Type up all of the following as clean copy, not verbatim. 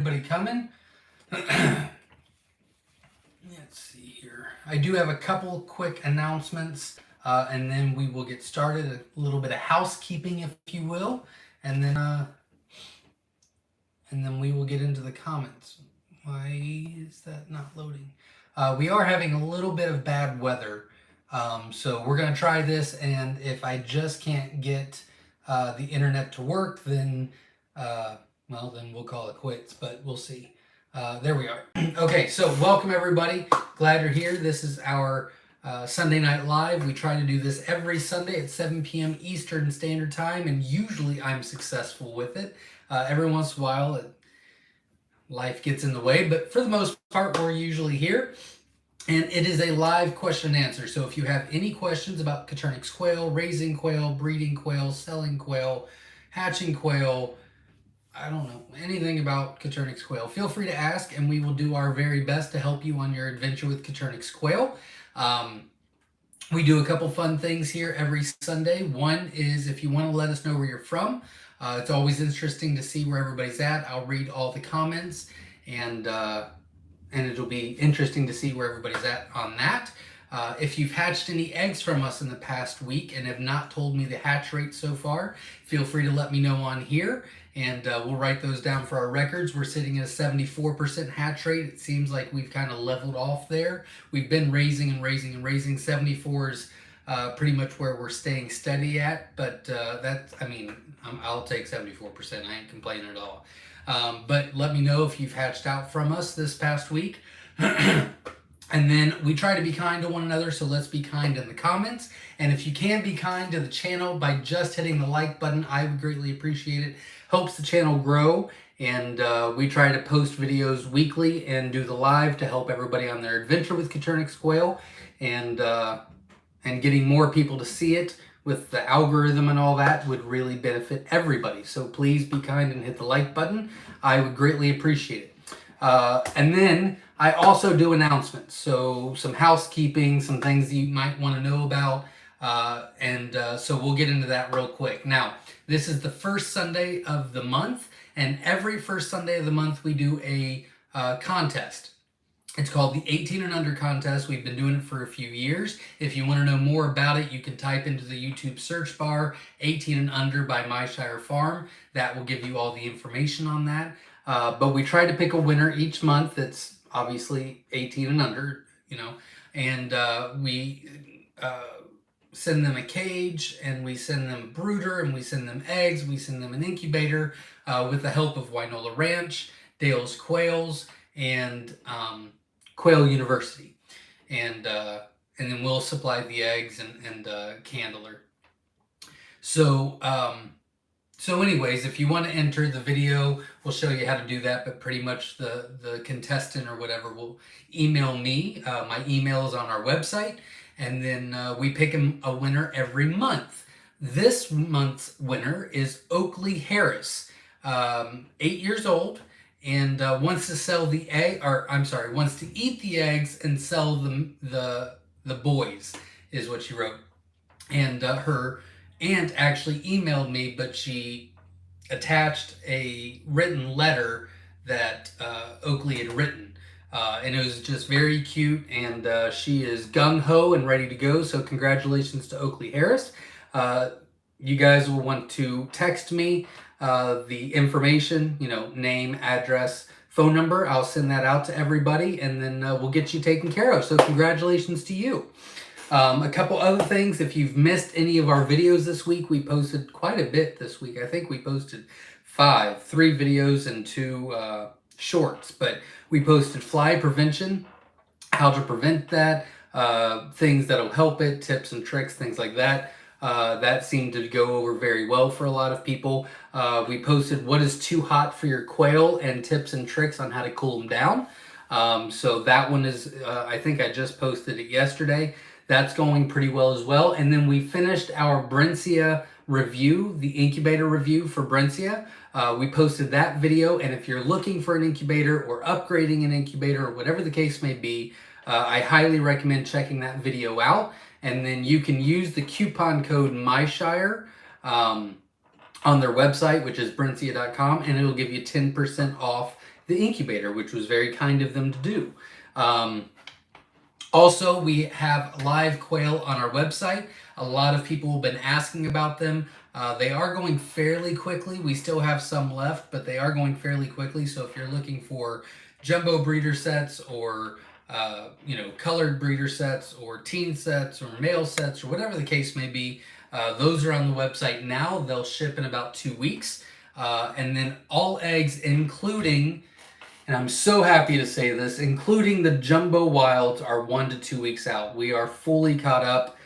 Anybody coming? Let's see here. I do have a couple quick announcements, and then we will get started. A little bit of housekeeping, if you will, and then we will get into the comments. Why is that not loading? We are having a little bit of bad weather, so we're gonna try this. And if I just can't get the internet to work, then well, then we'll call it quits. But we'll see. There we are. Okay, so welcome everybody. Glad you're here. This is our Sunday Night Live. We try to do this every Sunday at 7 p.m. Eastern Standard Time, and usually I'm successful with it. Every once in a while, life gets in the way, but for the most part, we're usually here. And it is a live question and answer. So if you have any questions about Coturnix quail, raising quail, breeding quail, selling quail, hatching quail, I don't know, anything about Coturnix quail, feel free to ask, and we will do our very best to help you on your adventure with Coturnix quail. We do a couple fun things here every Sunday. One is if you want to let us know where you're from. It's always interesting to see where everybody's at. I'll read all the comments, and it'll be interesting to see where everybody's at on that. If you've hatched any eggs from us in the past week and have not told me the hatch rate so far, feel free to let me know on here, and we'll write those down for our records. We're sitting at a 74% hatch rate. It seems like we've kind of leveled off there. We've been raising and raising and raising. 74 is pretty much where we're staying steady at, but I'll take 74%. I ain't complaining at all. But let me know if you've hatched out from us this past week. And then we try to be kind to one another, so let's be kind in the comments. And if you can be kind to the channel by just hitting the like button, I would greatly appreciate it. Helps the channel grow, and we try to post videos weekly and do the live to help everybody on their adventure with Coturnix quail, and getting more people to see it with the algorithm and all that would really benefit everybody. So please be kind and hit the like button. I would greatly appreciate it. And then I also do announcements, so some housekeeping, some things that you might want to know about, so we'll get into that real quick. Now, this is the first Sunday of the month, and every first Sunday of the month we do a contest. It's called the 18 and Under contest. We've been doing it for a few years. If you want to know more about it, you can type into the YouTube search bar 18 and Under by Myshire Farm. That will give you all the information on that. But we try to pick a winner each month that's obviously 18 and under, and we send them a cage, and we send them a brooder, and we send them eggs, we send them an incubator with the help of Wynola Ranch, Dale's Quails, and Quail University. And then we'll supply the eggs and candler. So anyways, if you want to enter the video, we'll show you how to do that, but pretty much the contestant or whatever will email me. My email is on our website, and then we pick a winner every month. This month's winner is Oakley Harris, 8 years old, and wants to sell the egg, wants to eat the eggs and sell the boys, is what she wrote. And her aunt actually emailed me, but she attached a written letter that Oakley had written. And it was just very cute, and she is gung-ho and ready to go, so congratulations to Oakley Harris. You guys will want to text me the information, name, address, phone number. I'll send that out to everybody, and then we'll get you taken care of. So congratulations to you. A couple other things, if you've missed any of our videos this week, we posted quite a bit this week. I think we posted 3 videos and 2 shorts, but we posted fly prevention, how to prevent that, things that'll help it, tips and tricks, things like that. That seemed to go over very well for a lot of people. We posted what is too hot for your quail and tips and tricks on how to cool them down. So that one is, I think I just posted it yesterday. That's going pretty well as well. And then we finished our Brencia review, the incubator review for Brencia. We posted that video, and if you're looking for an incubator or upgrading an incubator or whatever the case may be, I highly recommend checking that video out. And then you can use the coupon code Myshire on their website, which is Brencia.com, and it'll give you 10% off the incubator, which was very kind of them to do. Also, we have live quail on our website. A lot of people have been asking about them. They are going fairly quickly. We still have some left, but they are going fairly quickly. So if you're looking for jumbo breeder sets or colored breeder sets or teen sets or male sets or whatever the case may be, those are on the website now. They'll ship in about 2 weeks. And then all eggs, including, and I'm so happy to say this, including the jumbo wilds, are 1 to 2 weeks out. We are fully caught up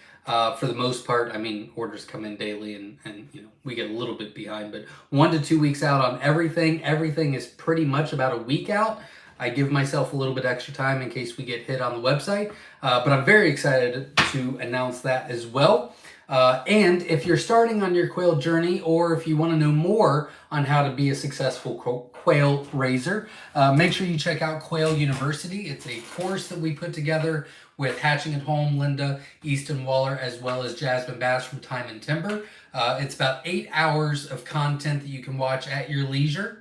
for the most part. I mean, orders come in daily and we get a little bit behind, but 1 to 2 weeks out on everything. Everything is pretty much about a week out. I give myself a little bit extra time in case we get hit on the website, but I'm very excited to announce that as well. And if you're starting on your quail journey, or if you want to know more on how to be a successful quail raiser, make sure you check out Quail University. It's a course that we put together with Hatching at Home, Linda Easton Waller, as well as Jasmine Bass from Time and Timber. It's about 8 hours of content that you can watch at your leisure.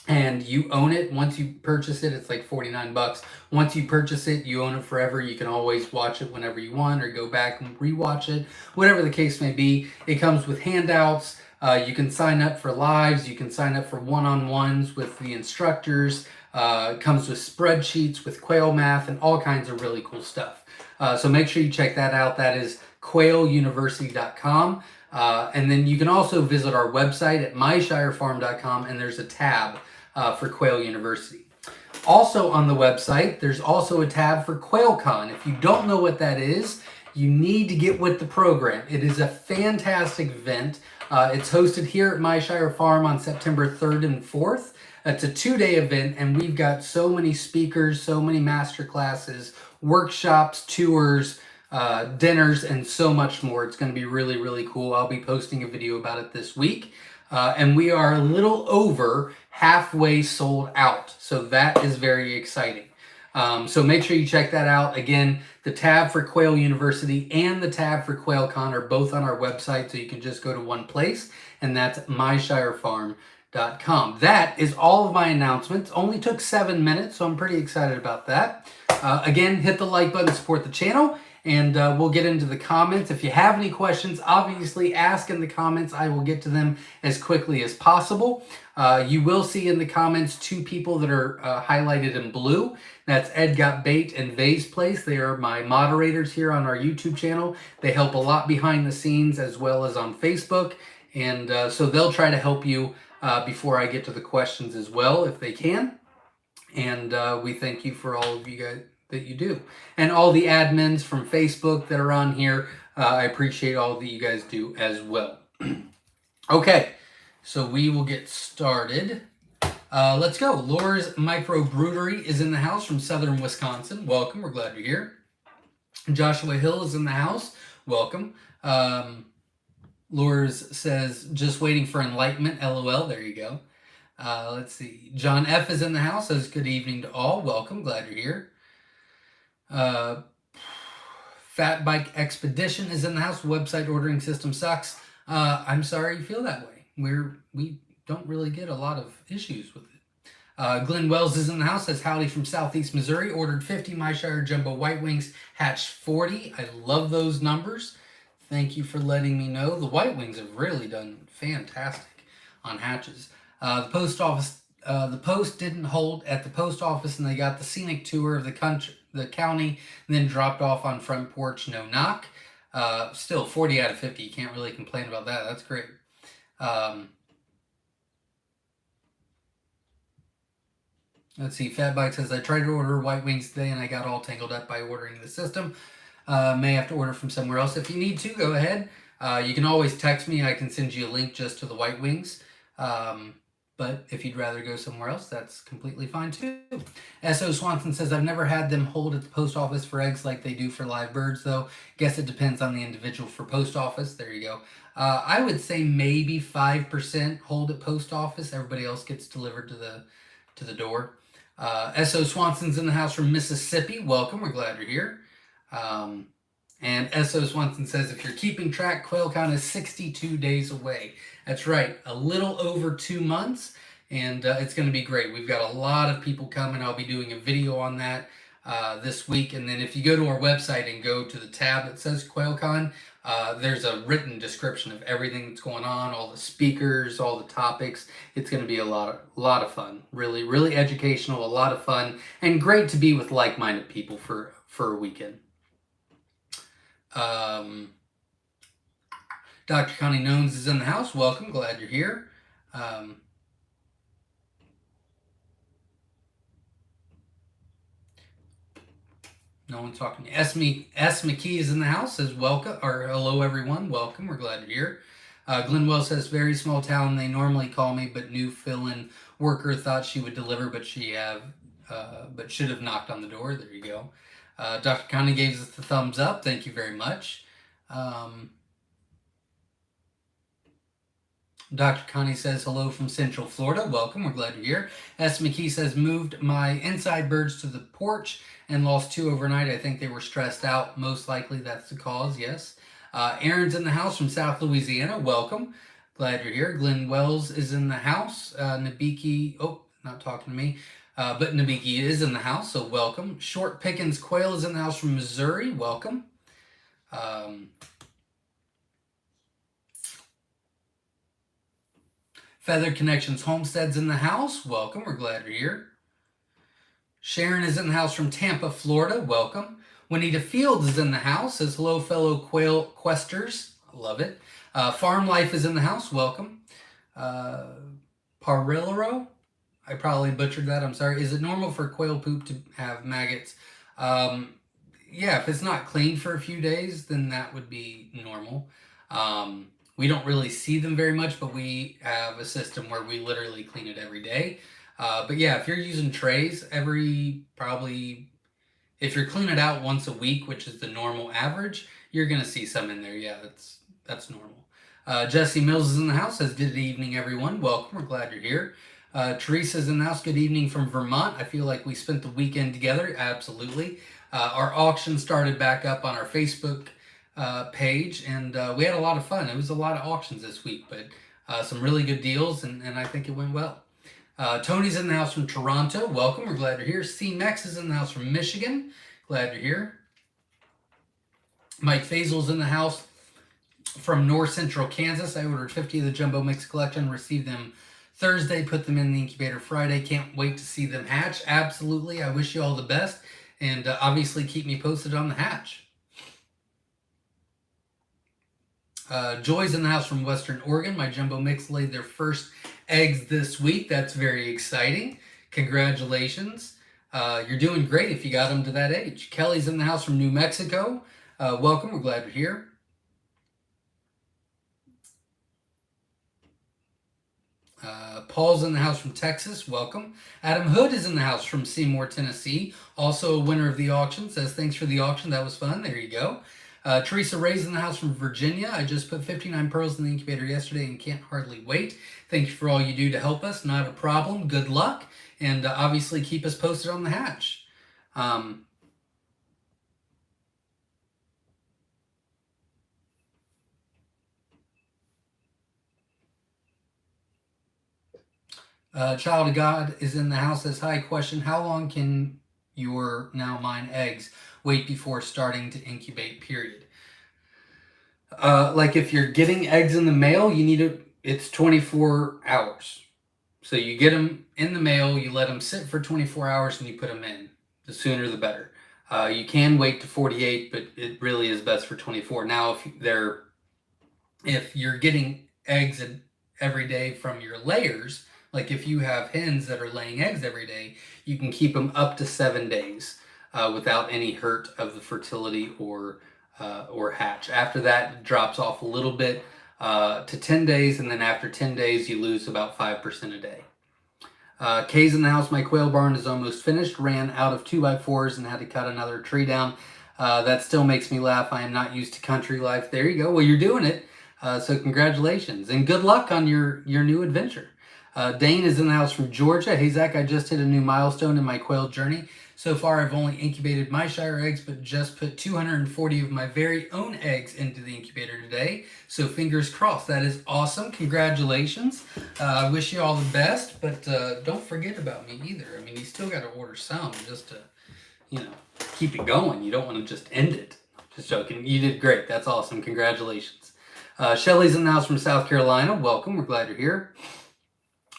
And you own it. Once you purchase it, it's like $49. Once you purchase it, you own it forever. You can always watch it whenever you want or go back and rewatch it, whatever the case may be. It comes with handouts. You can sign up for lives. You can sign up for one-on-ones with the instructors. It comes with spreadsheets with quail math and all kinds of really cool stuff. So make sure you check that out. That is quailuniversity.com. And then you can also visit our website at myshirefarm.com, and there's a tab for Quail University. Also on the website, there's also a tab for QuailCon. If you don't know what that is, you need to get with the program. It is a fantastic event. It's hosted here at Myshire Farm on September 3rd and 4th. It's a 2-day event, and we've got so many speakers, so many master classes, workshops, tours, dinners, and so much more. It's going to be really, really cool. I'll be posting a video about it this week. And we are a little over halfway sold out. So that is very exciting. So make sure you check that out. Again, the tab for Quail University and the tab for QuailCon are both on our website. So you can just go to one place, and that's myshirefarm.com. That is all of my announcements. Only took 7 minutes, so I'm pretty excited about that. Again, hit the like button to support the channel. And we'll get into the comments. If you have any questions, obviously ask in the comments. I will get to them as quickly as possible. You will see in the comments 2 people that are highlighted in blue. That's Ed Got Bait and Vay's Place. They are my moderators here on our YouTube channel. They help a lot behind the scenes as well as on Facebook. And so they'll try to help you before I get to the questions as well, if they can. And we thank you for all of you guys that you do, and all the admins from Facebook that are on here. I appreciate all that you guys do as well. Okay, so we will get started. Let's go. Laura's Micro Brewery is in the house from Southern Wisconsin. Welcome. We're glad you're here. Joshua Hill is in the house. Welcome. Laura's says, just waiting for enlightenment. LOL. There you go. Let's see. John F. is in the house. Says, good evening to all. Welcome. Glad you're here. Fat Bike Expedition is in the house. Website ordering system sucks. I'm sorry you feel that way. We don't really get a lot of issues with it. Glenn Wells is in the house. Says howdy from Southeast Missouri. Ordered 50 Myshire Jumbo White Wings. Hatched 40. I love those numbers. Thank you for letting me know. The White Wings have really done fantastic on hatches. The post office. The post didn't hold at the post office, and they got the scenic tour of the county, and then dropped off on front porch, no knock. Still 40 out of 50. You can't really complain about that. That's great. Let's see. Fat Bike says, I tried to order White Wings today, and I got all tangled up by ordering the system. May have to order from somewhere else. If you need to, go ahead. You can always text me. I can send you a link just to the White Wings. But if you'd rather go somewhere else, that's completely fine too. S.O. Swanson says, I've never had them hold at the post office for eggs like they do for live birds, though. Guess it depends on the individual for post office. There you go. I would say maybe 5% hold at post office. Everybody else gets delivered to the door. S.O. Swanson's in the house from Mississippi. Welcome. We're glad you're here. And S.O. Swanson says, if you're keeping track, QuailCon is 62 days away. That's right, a little over 2 months. and it's going to be great. We've got a lot of people coming. I'll be doing a video on that this week, and then if you go to our website and go to the tab that says QuailCon, there's a written description of everything that's going on, all the speakers, all the topics. It's going to be a lot of fun. Really, really educational, a lot of fun, and great to be with like-minded people for a weekend. Dr. Connie Nones is in the house. Welcome. Glad you're here. No one's talking to me. S. McKee is in the house. Says welcome, or hello everyone. Welcome. We're glad you're here. Glenwell says very small town. They normally call me, but new fill-in worker thought she would deliver, but should have knocked on the door. There you go. Dr. Connie gave us the thumbs up. Thank you very much. Dr. Connie says hello from Central Florida. Welcome. We're glad you're here. S. McKee says moved my inside birds to the porch and lost 2 overnight. I think they were stressed out. Most likely that's the cause. Yes. Aaron's in the house from South Louisiana. Welcome. Glad you're here. Glenn Wells is in the house. Nabiki. Oh, not talking to me. But Nabiki is in the house, so welcome. Short Pickens Quail is in the house from Missouri. Welcome. Feather Connections Homestead's in the house. Welcome. We're glad you're here. Sharon is in the house from Tampa, Florida. Welcome. Juanita Fields is in the house. Says hello, fellow quail questers. I love it. Farm Life is in the house. Welcome. Parillero. I probably butchered that. I'm sorry. Is it normal for quail poop to have maggots? Yeah, if it's not cleaned for a few days, then that would be normal. We don't really see them very much, but we have a system where we literally clean it every day. But yeah, if you're using trays if you're cleaning it out once a week, which is the normal average, you're going to see some in there. Yeah, that's normal. Jesse Mills is in the house. Says good evening, everyone. Welcome. We're glad you're here. Teresa's in the house. Good evening from Vermont. I feel like we spent the weekend together. Absolutely. Our auction started back up on our Facebook page, and we had a lot of fun. It was a lot of auctions this week, but some really good deals, and I think it went well. Tony's in the house from Toronto. Welcome. We're glad you're here. C-Mex is in the house from Michigan. Glad you're here. Mike Faisal's in the house from North Central Kansas. I ordered 50 of the Jumbo Mix collection, received them Thursday, put them in the incubator Friday. Can't wait to see them hatch. Absolutely. I wish you all the best, and obviously keep me posted on the hatch. Joy's in the house from Western Oregon. My Jumbo Mix laid their first eggs this week. That's very exciting. Congratulations. You're doing great if you got them to that age. Kelly's in the house from New Mexico. Welcome. We're glad you're here. Paul's in the house from Texas. Welcome. Adam Hood is in the house from Seymour, Tennessee. Also a winner of the auction. Says thanks for the auction. That was fun. There you go. Teresa Ray's in the house from Virginia. I just put 59 pearls in the incubator yesterday and can't hardly wait. Thank you for all you do to help us. Not a problem. Good luck. And obviously keep us posted on the hatch. Child of God is in the house. Says, hi, question. How long can your now mine eggs wait before starting to incubate, period? Like if you're getting eggs in the mail, it's 24 hours. So you get them in the mail, you let them sit for 24 hours, and you put them in. The sooner the better. You can wait to 48, but it really is best for 24. Now, if you're getting eggs every day from your layers, like if you have hens that are laying eggs every day, you can keep them up to 7 days without any hurt of the fertility or hatch. After that, it drops off a little bit to 10 days, and then after 10 days, you lose about 5% a day. Kay's in the house. My quail barn is almost finished. Ran out of 2x4s and had to cut another tree down. That still makes me laugh. I am not used to country life. There you go. Well, you're doing it. So congratulations and good luck on your new adventure. Dane is in the house from Georgia. Hey, Zach, I just hit a new milestone in my quail journey. So far, I've only incubated Myshire eggs, but just put 240 of my very own eggs into the incubator today. So fingers crossed. That is awesome. Congratulations. I wish you all the best, but don't forget about me either. I mean, you still got to order some just to, keep it going. You don't want to just end it. Just joking. You did great. That's awesome. Congratulations. Shelly's in the house from South Carolina. Welcome. We're glad you're here.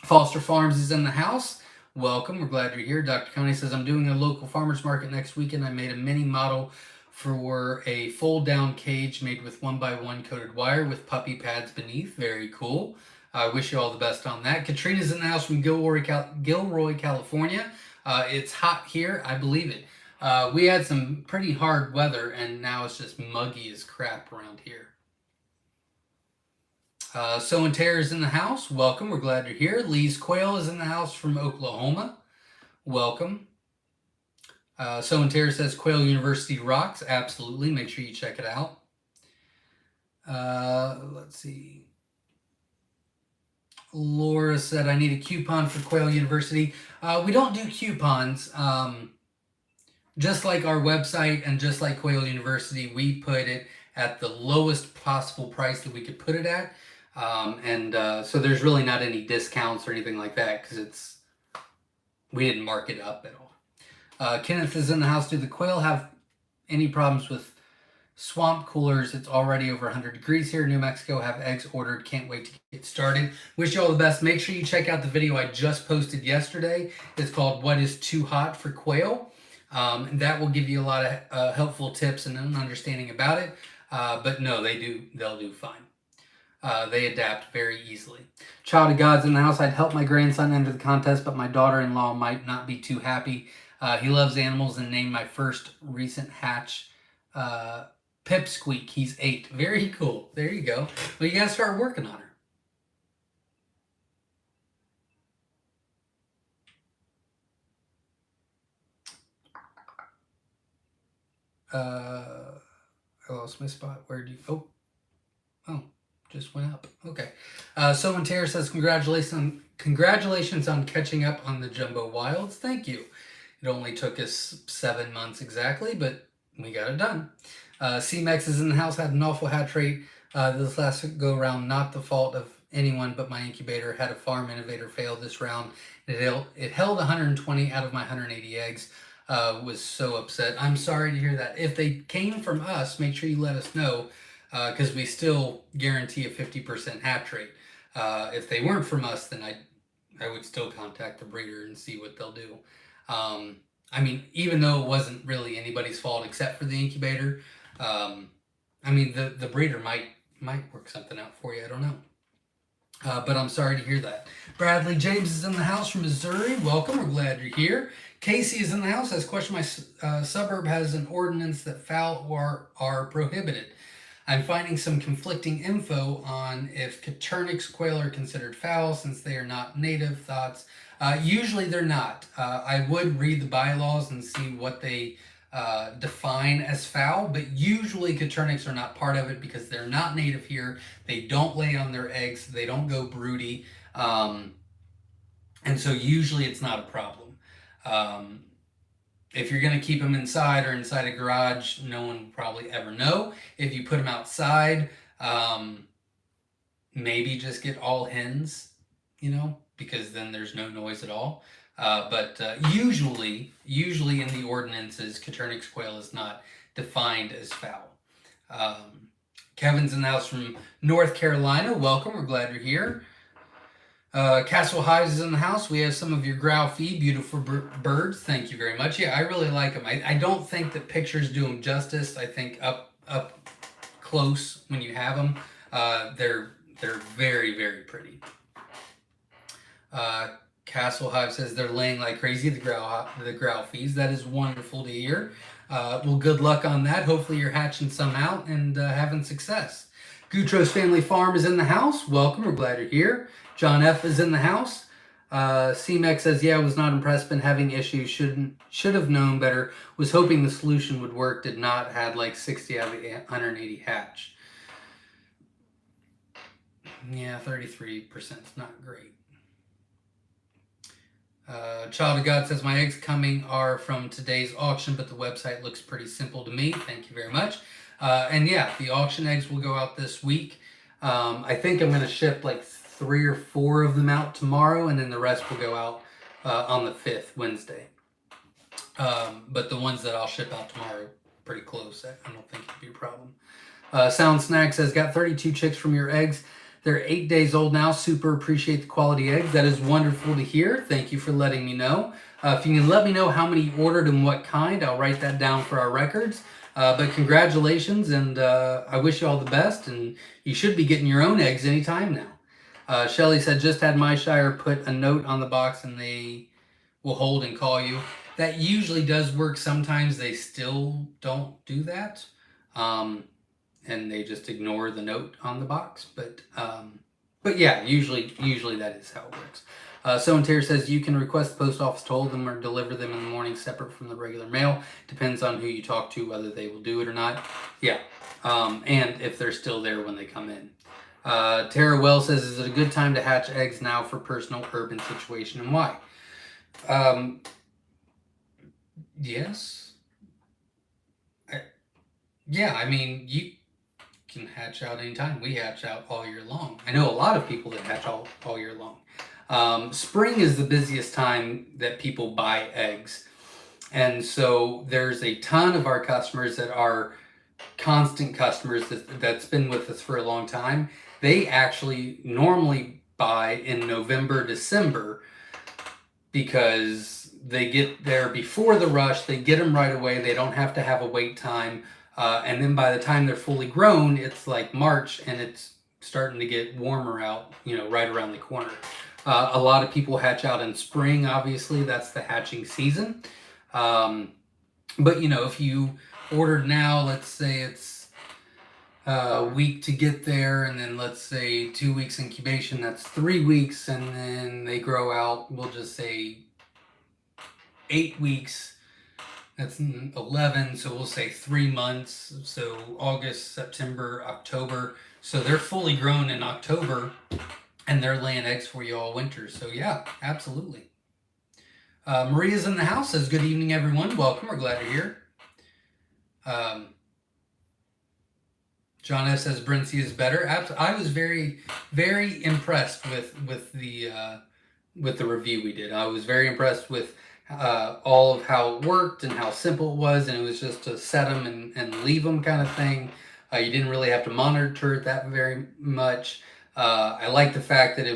Foster Farms is in the house. Welcome. We're glad you're here. Dr. Connie says, I'm doing a local farmer's market next weekend. I made a mini model for a fold-down cage made with 1x1 coated wire with puppy pads beneath. Very cool. I wish you all the best on that. Katrina's in the house from Gilroy, California. It's hot here. I believe it. We had some pretty hard weather, and now it's just muggy as crap around here. So and Tear is in the house. Welcome. We're glad you're here. Lee's Quail is in the house from Oklahoma. Welcome. So and Tear says Quail University rocks. Absolutely. Make sure you check it out. Let's see. Laura said, I need a coupon for Quail University. We don't do coupons. Just like our website and just like Quail University, we put it at the lowest possible price that we could put it at. So there's really not any discounts or anything like that because we didn't mark it up at all. Kenneth is in the house. Do the quail have any problems with swamp coolers? It's already over 100 degrees here. New Mexico have eggs ordered. Can't wait to get started. Wish you all the best. Make sure you check out the video I just posted yesterday. It's called What is Too Hot for Quail? And that will give you a lot of helpful tips and an understanding about it. But no, they'll do fine. They adapt very easily. Child of God's in the house. I'd help my grandson enter the contest, but my daughter-in-law might not be too happy. He loves animals and named my first recent hatch Pipsqueak. He's 8. Very cool. There you go. Well, you gotta start working on her. I lost my spot. Where do you... Oh. Just went up. Okay. So and Tara says, congratulations on catching up on the Jumbo Wilds. Thank you. It only took us 7 months exactly, but we got it done. C-Mex is in the house, had an awful hatch rate this last go around. Not the fault of anyone but my incubator. Had a farm innovator fail this round. It held 120 out of my 180 eggs. Was so upset. I'm sorry to hear that. If they came from us, make sure you let us know. Because we still guarantee a 50% hatch rate. If they weren't from us, then I would still contact the breeder and see what they'll do. I mean, even though it wasn't really anybody's fault except for the incubator, I mean, the breeder might work something out for you. I don't know. But I'm sorry to hear that. Bradley James is in the house from Missouri. Welcome. We're glad you're here. Casey is in the house. Has a question. My suburb has an ordinance that fowl are prohibited. I'm finding some conflicting info on if Coturnix quail are considered fowl since they are not native. Thoughts? Usually they're not. I would read the bylaws and see what they define as fowl, but usually Coturnix are not part of it because they're not native here. They don't lay on their eggs. They don't go broody. And so usually it's not a problem. If you're going to keep them inside or inside a garage, no one will probably ever know. If you put them outside, maybe just get all hens, because then there's no noise at all. But usually in the ordinances, Coturnix quail is not defined as fowl. Kevin's in the house from North Carolina. Welcome. We're glad you're here. Castle Hives is in the house. We have some of your growl feed. Beautiful birds. Thank you very much. Yeah, I really like them. I don't think that pictures do them justice. I think up close when you have them, they're very, very pretty. Castle Hive says they're laying like crazy, the growl feeds. That is wonderful to hear. Well, good luck on that. Hopefully you're hatching some out and having success. Gutros Family Farm is in the house. Welcome. We're glad you're here. John F. is in the house. CMEX says, yeah, I was not impressed, been having issues, should have known better, was hoping the solution would work, did not, had like 60 out of 180 hatch. Yeah, 33% is not great. Child of God says, my eggs coming are from today's auction, but the website looks pretty simple to me. Thank you very much. And yeah, the auction eggs will go out this week. I think I'm going to ship like 3 or 4 of them out tomorrow, and then the rest will go out on the 5th, Wednesday. But the ones that I'll ship out tomorrow are pretty close. I don't think it'll be a problem. Sound Snack says, got 32 chicks from your eggs. They're 8 days old now. Super appreciate the quality eggs. That is wonderful to hear. Thank you for letting me know. If you can let me know how many ordered and what kind, I'll write that down for our records. But congratulations, and I wish you all the best. And you should be getting your own eggs anytime now. Shelly said, just had Myshire put a note on the box and they will hold and call you. That usually does work. Sometimes they still don't do that. And they just ignore the note on the box. But yeah, usually that is how it works. So and Terry says, you can request the post office to hold them or deliver them in the morning separate from the regular mail. Depends on who you talk to, whether they will do it or not. Yeah, and if they're still there when they come in. Tara Wells says, is it a good time to hatch eggs now for personal urban situation, and why? Yes. Yeah, I mean, you can hatch out anytime. We hatch out all year long. I know a lot of people that hatch all year long. Spring is the busiest time that people buy eggs. And so there's a ton of our customers that are constant customers that's been with us for a long time. They actually normally buy in November, December, because they get there before the rush. They get them right away. They don't have to have a wait time. And then by the time they're fully grown, it's like March and it's starting to get warmer out, right around the corner. A lot of people hatch out in spring, obviously. That's the hatching season. But, if you ordered now, let's say it's a week to get there, and then let's say 2 weeks incubation, that's 3 weeks, and then they grow out, we'll just say 8 weeks. That's 11, so we'll say 3 months. So August, September, October. So they're fully grown in October, and they're laying eggs for you all winter. So yeah, absolutely. Maria's in the house, says, good evening, everyone. Welcome. We're glad you're here. John S. says, Brincy is better. I was very, very impressed with the review we did. I was very impressed with all of how it worked and how simple it was, and it was just to set them and leave them kind of thing. You didn't really have to monitor it that very much. I like the fact that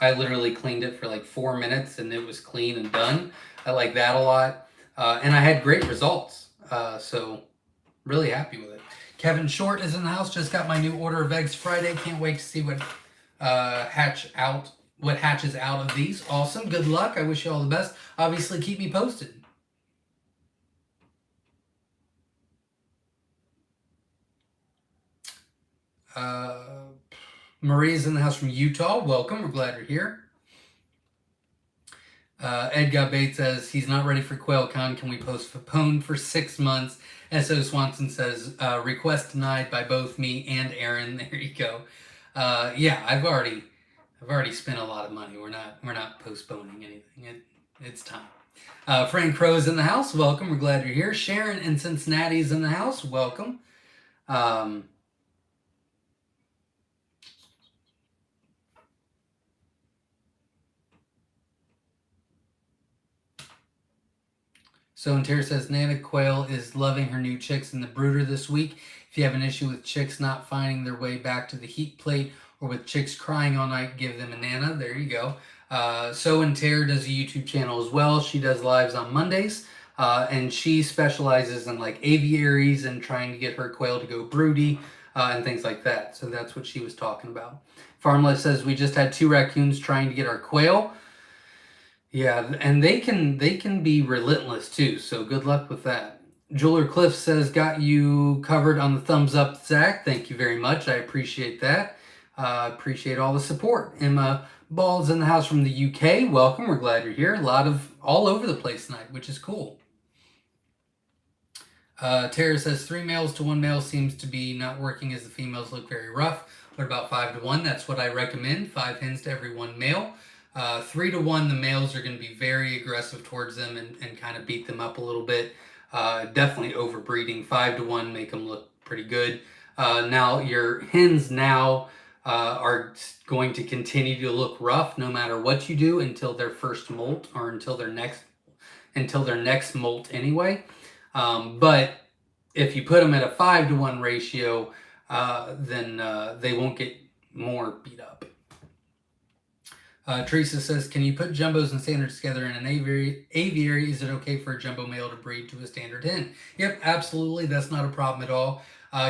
I literally cleaned it for like 4 minutes and it was clean and done. I like that a lot. And I had great results. So really happy with it. Kevin Short is in the house. Just got my new order of eggs Friday. Can't wait to see what hatches out of these. Awesome. Good luck. I wish you all the best. Obviously, keep me posted. Marie's in the house from Utah. Welcome. We're glad you're here. Edgar Bates says he's not ready for QuailCon. Can we postpone for 6 months? S.O. Swanson says request denied by both me and Aaron. There you go. Yeah, I've already spent a lot of money. We're not postponing anything. It's time. Frank Crow's in the house. Welcome. We're glad you're here. Sharon in Cincinnati's in the house. Welcome. So Terry says, Nana Quail is loving her new chicks in the brooder this week. If you have an issue with chicks not finding their way back to the heat plate or with chicks crying all night, give them a Nana. There you go. So Terry does a YouTube channel as well. She does lives on Mondays. And she specializes in like aviaries and trying to get her quail to go broody and things like that. So that's what she was talking about. Farmless says, we just had 2 raccoons trying to get our quail. Yeah, and they can be relentless too, so good luck with that. Jeweler Cliff says, got you covered on the thumbs up, Zach. Thank you very much. I appreciate that. Appreciate all the support. Emma Ball's in the house from the UK. Welcome. We're glad you're here. A lot of all over the place tonight, which is cool. Tara says 3 males to 1 male seems to be not working as the females look very rough. What about 5 to 1? That's what I recommend. 5 hens to every 1 male. 3 to 1, the males are going to be very aggressive towards them and kind of beat them up a little bit. Definitely overbreeding. 5 to 1 make them look pretty good. Now your hens now are going to continue to look rough no matter what you do until their first molt or until their next molt anyway. But if you put them at a 5 to 1 ratio, then they won't get more beat up. Teresa says, can you put jumbos and standards together in an aviary? Is it okay for a jumbo male to breed to a standard hen? Yep, absolutely. That's not a problem at all.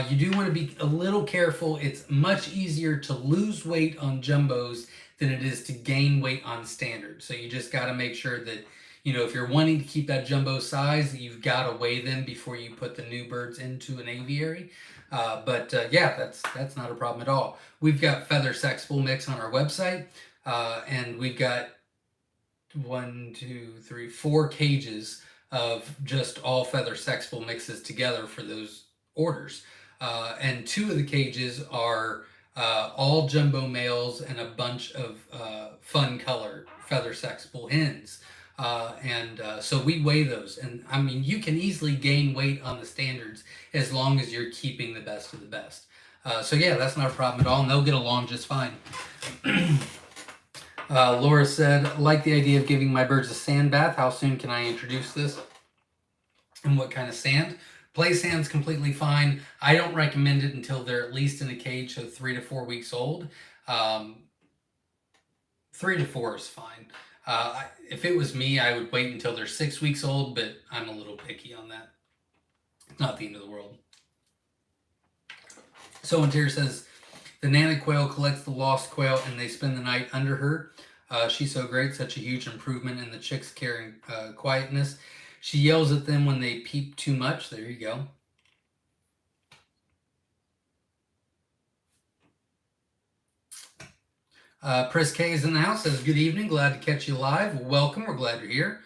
You do want to be a little careful. It's much easier to lose weight on jumbos than it is to gain weight on standards. So you just got to make sure that, if you're wanting to keep that jumbo size, you've got to weigh them before you put the new birds into an aviary. But yeah, that's not a problem at all. We've got feather sexable mix on our website. And we've got 4 cages of just all feather sexable mixes together for those orders. And 2 of the cages are all jumbo males and a bunch of fun color feather sexable hens. So we weigh those. And I mean, you can easily gain weight on the standards as long as you're keeping the best of the best. So yeah, that's not a problem at all. And they'll get along just fine. Laura said, like the idea of giving my birds a sand bath. How soon can I introduce this? And what kind of sand? Play sand's completely fine. I don't recommend it until they're at least in a cage of 3 to 4 weeks old. 3 to 4 is fine. If it was me, I would wait until they're 6 weeks old, but I'm a little picky on that. It's not the end of the world. So Interior says, the Nana quail collects the lost quail and they spend the night under her. She's so great, such a huge improvement in the chicks' caring quietness. She yells at them when they peep too much. There you go. Pris K is in the house, says, good evening, glad to catch you live. Welcome, we're glad you're here.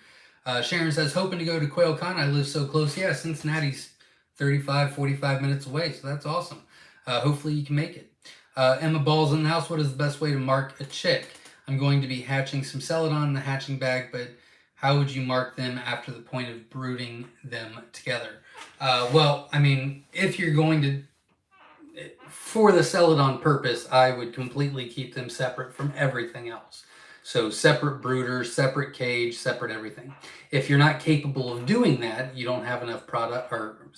Sharon says, hoping to go to QuailCon. I live so close. Yeah, Cincinnati's 35, 45 minutes away, so that's awesome. Hopefully you can make it. Emma Ball's in the house. What is the best way to mark a chick? I'm going to be hatching some Celadon in the hatching bag, but how would you mark them after the point of brooding them together? Well, I mean, if you're going to, for the Celadon purpose, I would completely keep them separate from everything else. So separate brooders, separate cage, separate everything. If you're not capable of doing that, you don't have enough product or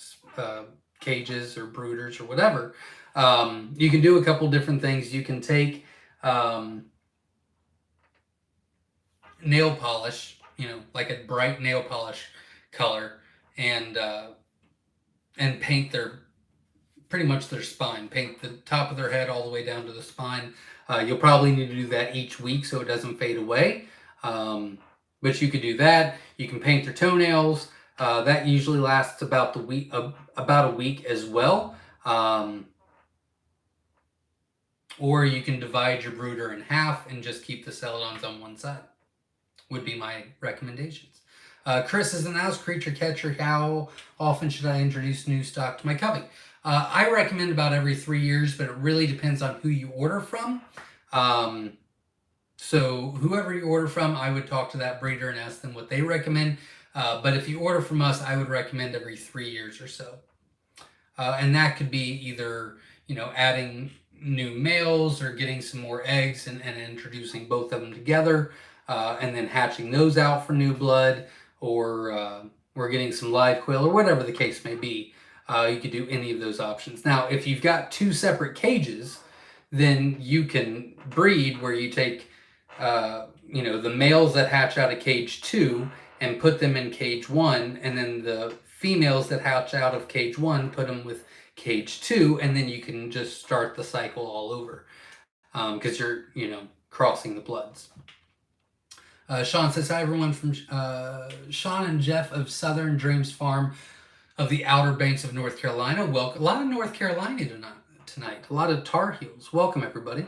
cages or brooders or whatever, you can do a couple different things. You can take nail polish, like a bright nail polish color, and paint pretty much their spine. Paint the top of their head all the way down to the spine. You'll probably need to do that each week so it doesn't fade away. But you could do that. You can paint their toenails. That usually lasts about a week as well. Or you can divide your brooder in half and just keep the Celadons on one side, would be my recommendations. Chris is in the house, creature catcher. How often should I introduce new stock to my covey? I recommend about every 3 years, but it really depends on who you order from. So whoever you order from, I would talk to that breeder and ask them what they recommend. But if you order from us, I would recommend every 3 years or so. And that could be either, adding new males or getting some more eggs and introducing both of them together, and then hatching those out for new blood, or we're getting some live quail, or whatever the case may be. You could do any of those options. Now, if you've got 2 separate cages, then you can breed where you take, the males that hatch out of cage 2 and put them in cage 1, and then the females that hatch out of cage 1, put them with cage 2, and then you can just start the cycle all over, because you're, crossing the bloods. Sean says, hi everyone, from Sean and Jeff of Southern Dreams Farm of the Outer Banks of North Carolina. Welcome. A lot of North Carolina tonight. A lot of Tar Heels. Welcome, everybody.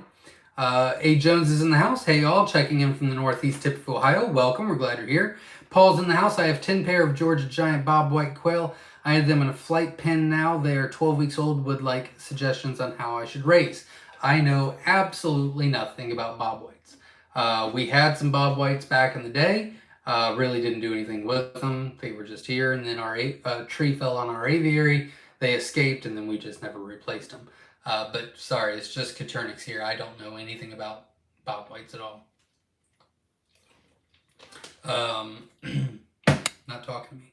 A. Jones is in the house. Hey, y'all. Checking in from the northeast tip of Ohio. Welcome. We're glad you're here. Paul's in the house. I have 10 pair of Georgia Giant Bob White quail. I have them in a flight pen now. They are 12 weeks old. Would like suggestions on how I should raise. I know absolutely nothing about Bob Whites. We had some bob whites back in the day. Really didn't do anything with them. They were just here, and then our tree fell on our aviary. They escaped, and then we just never replaced them. But sorry, it's just Coturnix here. I don't know anything about bob whites at all. Not talking to me.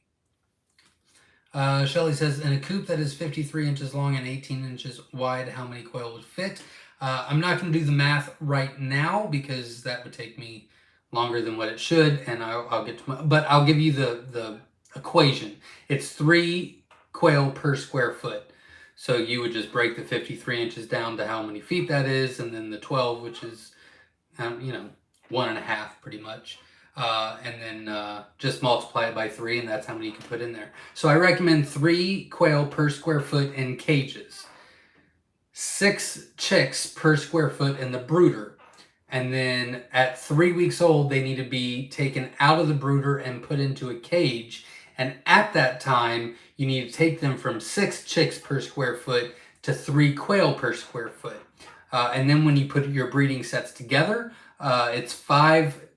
Shelly says, in a coop that is 53 inches long and 18 inches wide, how many quail would fit? I'm not going to do the math right now because that would take me longer than what it should, and I'll get to but I'll give you the equation. It's 3 quail per square foot. So you would just break the 53 inches down to how many feet that is, and then the 12, which is, 1.5 pretty much. And then just multiply it by 3, and that's how many you can put in there. So I recommend 3 quail per square foot in cages, 6 chicks per square foot in the brooder, and then at 3 weeks old, they need to be taken out of the brooder and put into a cage. And at that time, you need to take them from 6 chicks per square foot to 3 quail per square foot. And then when you put your breeding sets together, it's 5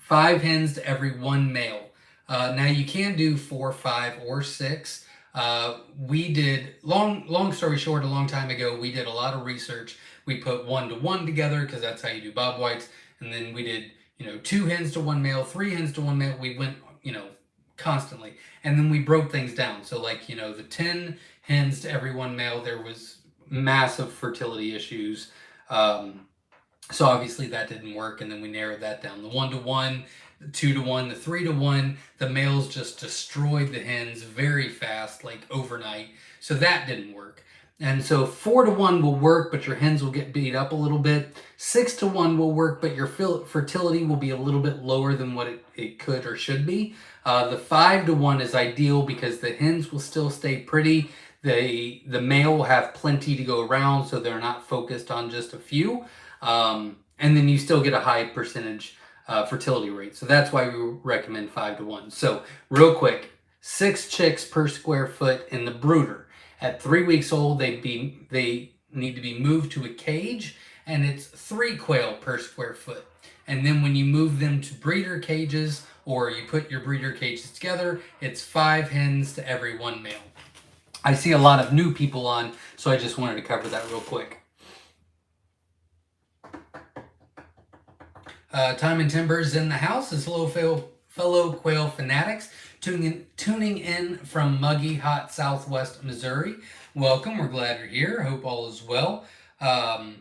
hens to every 1 male. Now you can do 4, 5, or 6. We did, long story short, a long time ago, we did a lot of research. We put 1 to 1 together because that's how you do bob whites. And then we did, 2 hens to 1 male, 3 hens to 1 male. We went, constantly. And then we broke things down. So like, the 10 hens to every 1 male, there was massive fertility issues. So obviously that didn't work, and then we narrowed that down. The 1 to 1, the 2 to 1, the 3 to 1, the males just destroyed the hens very fast, like overnight. So that didn't work. And so 4 to 1 will work, but your hens will get beat up a little bit. 6 to 1 will work, but your fertility will be a little bit lower than what it could or should be. The 5 to 1 is ideal because the hens will still stay pretty. The male will have plenty to go around, so they're not focused on just a few. And then you still get a high percentage fertility rate. So that's why we recommend 5 to 1. So real quick, 6 chicks per square foot in the brooder. At 3 weeks old, they need to be moved to a cage, and it's 3 quail per square foot. And then when you move them to breeder cages, or you put your breeder cages together, it's 5 hens to every 1 male. I see a lot of new people on, so I just wanted to cover that real quick. Time and Timbers in the house is fellow quail fanatics tuning in from muggy, hot Southwest Missouri. Welcome. We're glad you're here. Hope all is well. No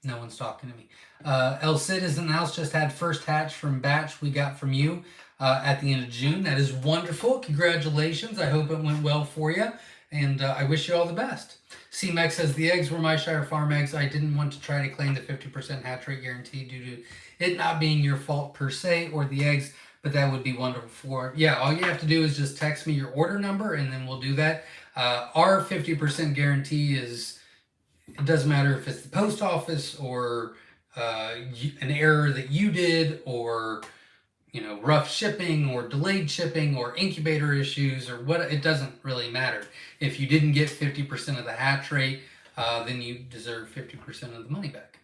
one's talking to me. El Cid is in the house. Just had first hatch from batch we got from you at the end of June. That is wonderful. Congratulations. I hope it went well for you. And I wish you all the best. C-Mex says, the eggs were Myshire farm eggs. I didn't want to try to claim the 50% hatch rate guarantee due to it not being your fault per se or the eggs, but that would be wonderful for. Yeah, all you have to do is just text me your order number and then we'll do that. Our 50% guarantee is, it doesn't matter if it's the post office or an error that you did or rough shipping or delayed shipping or incubator issues or what, it doesn't really matter. If you didn't get 50% of the hatch rate, then you deserve 50% of the money back.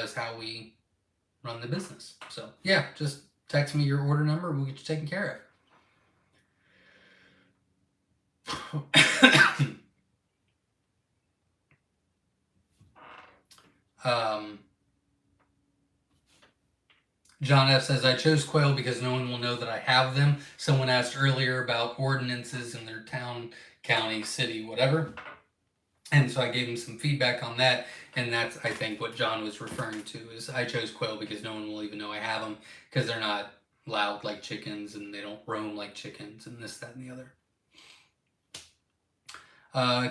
Is how we run the business. So yeah, just text me your order number. We'll get you taken care of. John F. says, I chose quail because no one will know that I have them. Someone asked earlier about ordinances in their town, county, city, whatever. And so I gave him some feedback on that. And that's, I think, what John was referring to is I chose quail because no one will even know I have them because they're not loud like chickens and they don't roam like chickens and this, that, and the other.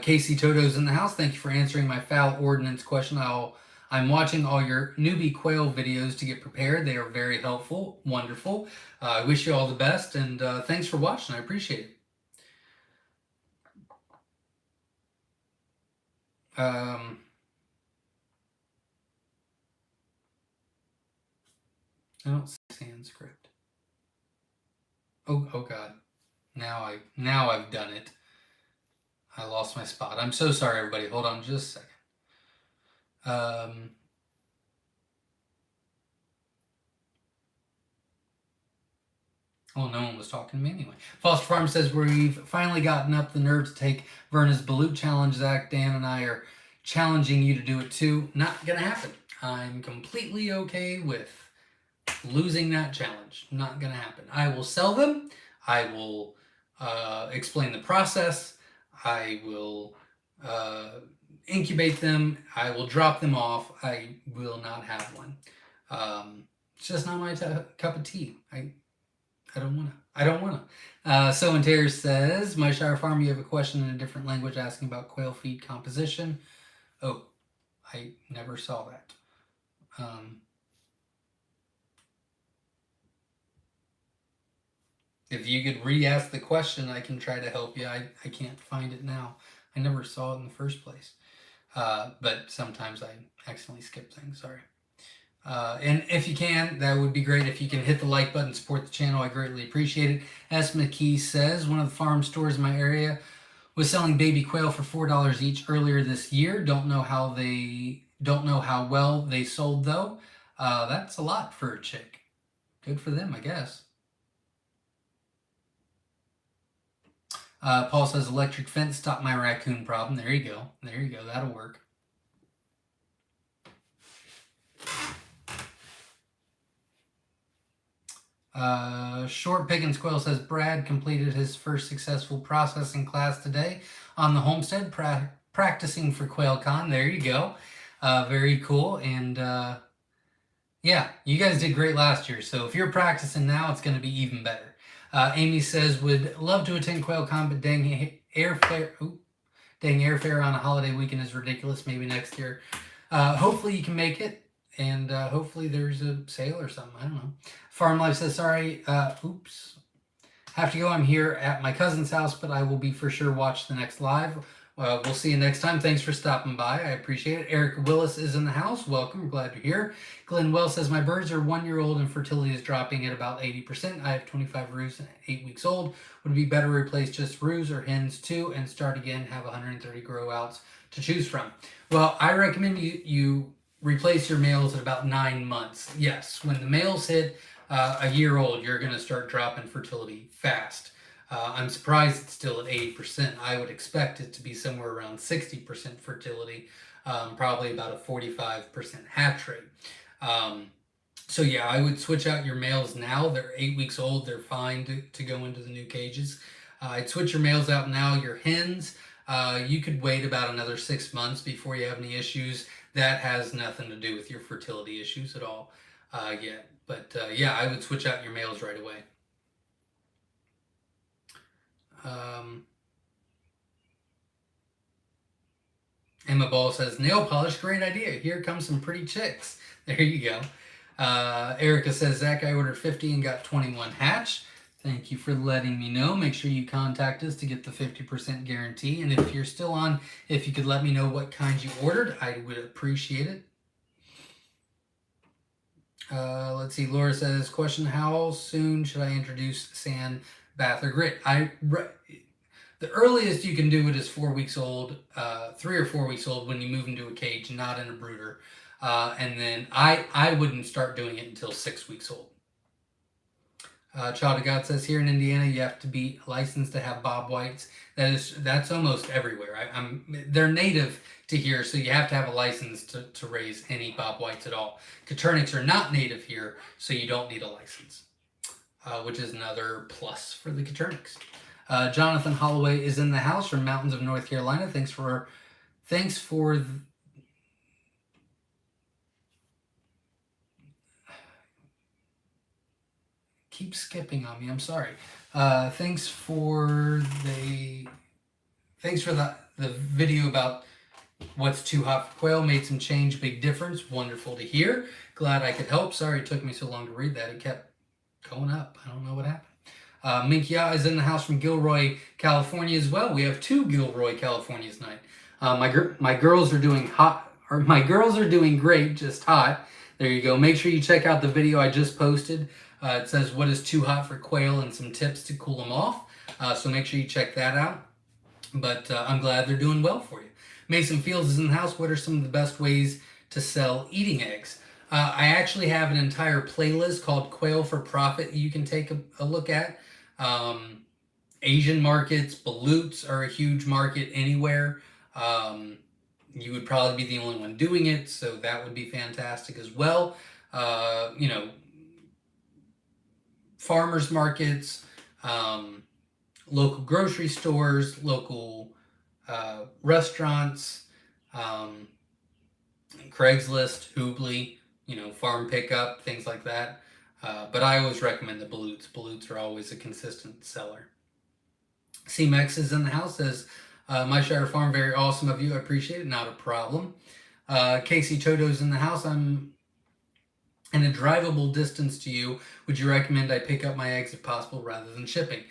Casey Toto's in the house. Thank you for answering my fowl ordinance question. I'm watching all your newbie quail videos to get prepared. They are very helpful. Wonderful. I wish you all the best, and thanks for watching. I appreciate it. I don't see Sanskrit. Oh God. Now I've done it. I lost my spot. I'm so sorry, everybody. Hold on just a second. Um, Oh, no one was talking to me anyway. Foster Farm says we've finally gotten up the nerve to take Verna's Balut challenge. Zach, Dan, and I are challenging you to do it too. Not gonna happen. I'm completely okay with losing that challenge. Not gonna happen. I will sell them. I will explain the process. I will incubate them. I will drop them off. I will not have one. It's just not my cup of tea. I don't want to. I don't want to. So and Terry says, Myshire Farm, you have a question in a different language asking about quail feed composition. Oh, I never saw that. If you could re-ask the question, I can try to help you. I can't find it now. I never saw it in the first place. But sometimes I accidentally skip things. Sorry. And if you can, that would be great. If you can hit the like button, support the channel, I greatly appreciate it. S. McKee says, one of the farm stores in my area was selling baby quail for $4 each earlier this year. Don't know how well they sold though. That's a lot for a chick. Good for them, I guess. Paul says, electric fence stopped my raccoon problem. There you go. There you go. That'll work. Short Pickens Quill says Brad completed his first successful processing class today on the homestead, practicing for QuailCon. There you go. Very cool. And yeah, you guys did great last year. So if you're practicing now, it's going to be even better. Amy says, would love to attend QuailCon, but dang airfare on a holiday weekend is ridiculous. Maybe next year. Hopefully you can make it. And hopefully there's a sale or something. I don't know. Farm Life says, sorry, oops. Have to go. I'm here at my cousin's house, but I will be for sure watch the next live. We'll see you next time. Thanks for stopping by. I appreciate it. Eric Willis is in the house. Welcome. Glad you're here. Glenn Wells says, my birds are 1 year old and fertility is dropping at about 80%. I have 25 roos and 8 weeks old. Would it be better to replace just roos or hens too and start again, have 130 grow outs to choose from? Well, I recommend you replace your males at about 9 months. Yes, when the males hit a year old, you're going to start dropping fertility fast. I'm surprised it's still at 80%. I would expect it to be somewhere around 60% fertility, probably about a 45% hatch rate. So yeah, I would switch out your males now. They're 8 weeks old. They're fine to go into the new cages. I'd switch your males out now. Your hens, you could wait about another 6 months before you have any issues. That has nothing to do with your fertility issues at all yet. But yeah, I would switch out your males right away. Emma Ball says, nail polish, great idea. Here comes some pretty chicks. There you go. Erica says, Zach, I ordered 50 and got 21 hatch. Thank you for letting me know. Make sure you contact us to get the 50% guarantee. And if you're still on, if you could let me know what kinds you ordered, I would appreciate it. Let's see. Laura says, question, how soon should I introduce sand, bath, or grit? The earliest you can do it is 4 weeks old, 3 or 4 weeks old when you move into a cage, not in a brooder. And then I wouldn't start doing it until 6 weeks old. Child of God says, here in Indiana, you have to be licensed to have bob whites. That's almost everywhere. They're native to here, so you have to have a license to raise any bob whites at all. Coturnics are not native here, so you don't need a license, which is another plus for the Coturnics. Jonathan Holloway is in the house from Mountains of North Carolina. Thanks for keep skipping on me. I'm sorry. Thanks for the video about what's too hot for quail. Made some change, big difference. Wonderful to hear. Glad I could help. Sorry it took me so long to read that. It kept going up. I don't know what happened. Minkia is in the house from Gilroy, California as well. We have 2 Gilroy, Californias tonight. My girls are doing great, just hot. There you go. Make sure you check out the video I just posted. It says what is too hot for quail and some tips to cool them off. So make sure you check that out. But I'm glad they're doing well for you. Mason Fields is in the house. What are some of the best ways to sell eating eggs. I actually have an entire playlist called Quail for Profit you can take a look at. Asian markets, balutes are a huge market anywhere. Um, you would probably be the only one doing it, so that would be fantastic as well. You know, farmers markets, local grocery stores, local restaurants, um, Craigslist, Hoobly, you know, farm pickup, things like that. But I always recommend the balutes. Balutes are always a consistent seller. C-Mex is in the house, says, Myshire Farm, very awesome of you. I appreciate it. Not a problem. Casey Toto's in the house. I'm in a drivable distance to you. Would you recommend I pick up my eggs if possible rather than shipping?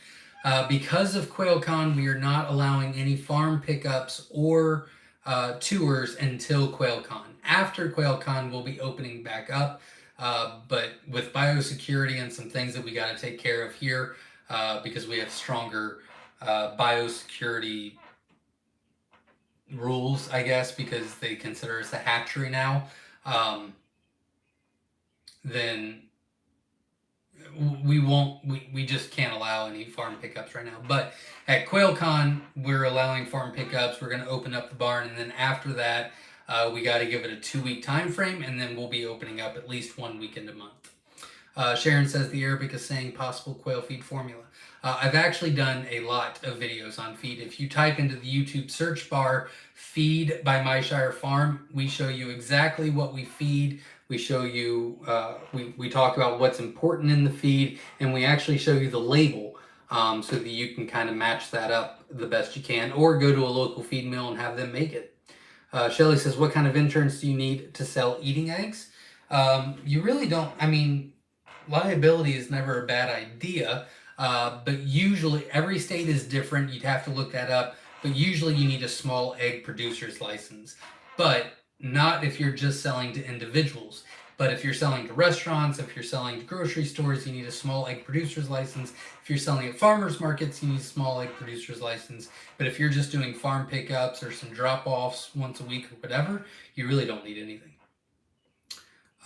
Because of QuailCon, we are not allowing any farm pickups or tours until QuailCon. After QuailCon, we'll be opening back up. But with biosecurity and some things that we got to take care of here, because we have stronger biosecurity rules, I guess, because they consider us a hatchery now, then we just can't allow any farm pickups right now. But at QuailCon, we're allowing farm pickups. We're going to open up the barn, and then after that, we got to give it a 2-week time frame, and then we'll be opening up at least 1 weekend a month. Sharon says the Arabic is saying possible quail feed formula. I've actually done a lot of videos on feed. If you type into the YouTube search bar, feed by Myshire Farm, we show you exactly what we feed. We show you, we talk about what's important in the feed, and we actually show you the label so that you can kind of match that up the best you can, or go to a local feed mill and have them make it. Shelly says, what kind of insurance do you need to sell eating eggs? You really don't. I mean, liability is never a bad idea, but usually every state is different. You'd have to look that up, but usually you need a small egg producer's license, but not if you're just selling to individuals. But if you're selling to restaurants, if you're selling to grocery stores, you need a small egg producer's license. If you're selling at farmers markets, you need a small egg producer's license. But if you're just doing farm pickups or some drop-offs once a week or whatever, you really don't need anything.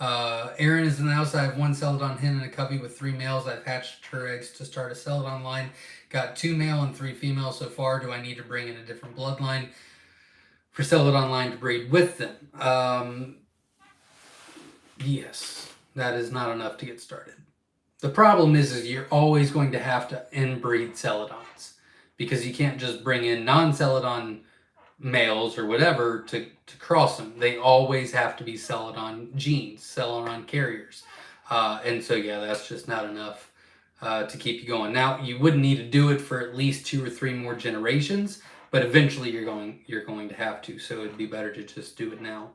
Erin is in the house. I have 1 Celadon hen and a covey with 3 males. I've hatched her eggs to start a Celadon line. Got 2 male and 3 female so far. Do I need to bring in a different bloodline for Celadon line to breed with them? Yes, that is not enough to get started. The problem is you're always going to have to inbreed Celadons, because you can't just bring in non-Celadon males or whatever to cross them. They always have to be Celadon genes, Celadon carriers. And so, yeah, that's just not enough to keep you going. Now, you wouldn't need to do it for at least 2 or 3 more generations, but eventually you're going to have to. So it'd be better to just do it now.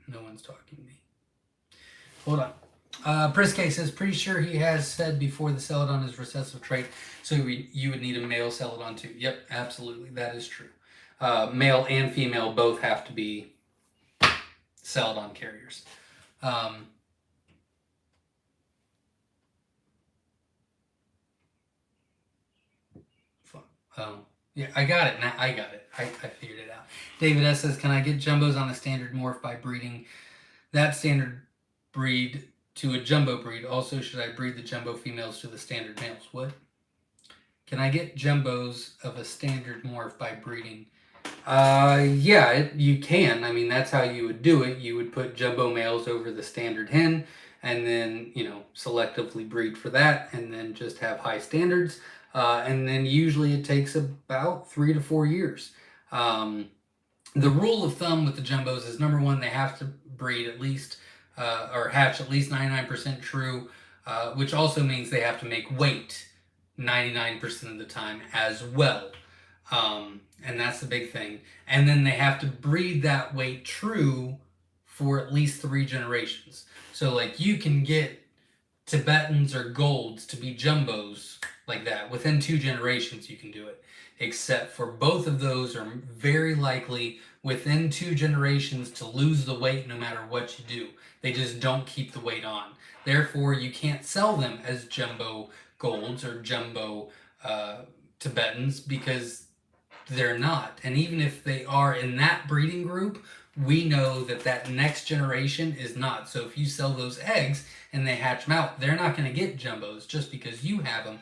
No one's talking to me. Hold on. Priske says, pretty sure he has said before the Celadon is recessive trait, so you would need a male Celadon too. Yep, absolutely, that is true. Male and female both have to be Celadon carriers. Yeah, I got it. Now I got it. I figured it out. David S says, can I get jumbos on a standard morph by breeding that standard breed to a jumbo breed? Also, should I breed the jumbo females to the standard males? What? Can I get jumbos of a standard morph by breeding? Yeah, you can. I mean, that's how you would do it. You would put jumbo males over the standard hen, and then, you know, selectively breed for that, and then just have high standards. And then usually it takes about 3 to 4 years. The rule of thumb with the jumbos is, number one, they have to breed at least, or hatch at least 99% true, which also means they have to make weight 99% of the time as well. And that's the big thing. And then they have to breed that weight true for at least 3 generations. So like you can get Tibetans or golds to be jumbos like that. Within 2 generations you can do it. Except for both of those are very likely within 2 generations to lose the weight no matter what you do. They just don't keep the weight on. Therefore, you can't sell them as jumbo golds or jumbo Tibetans because they're not. And even if they are in that breeding group, we know that that next generation is not. So if you sell those eggs and they hatch them out, they're not going to get jumbos just because you have them.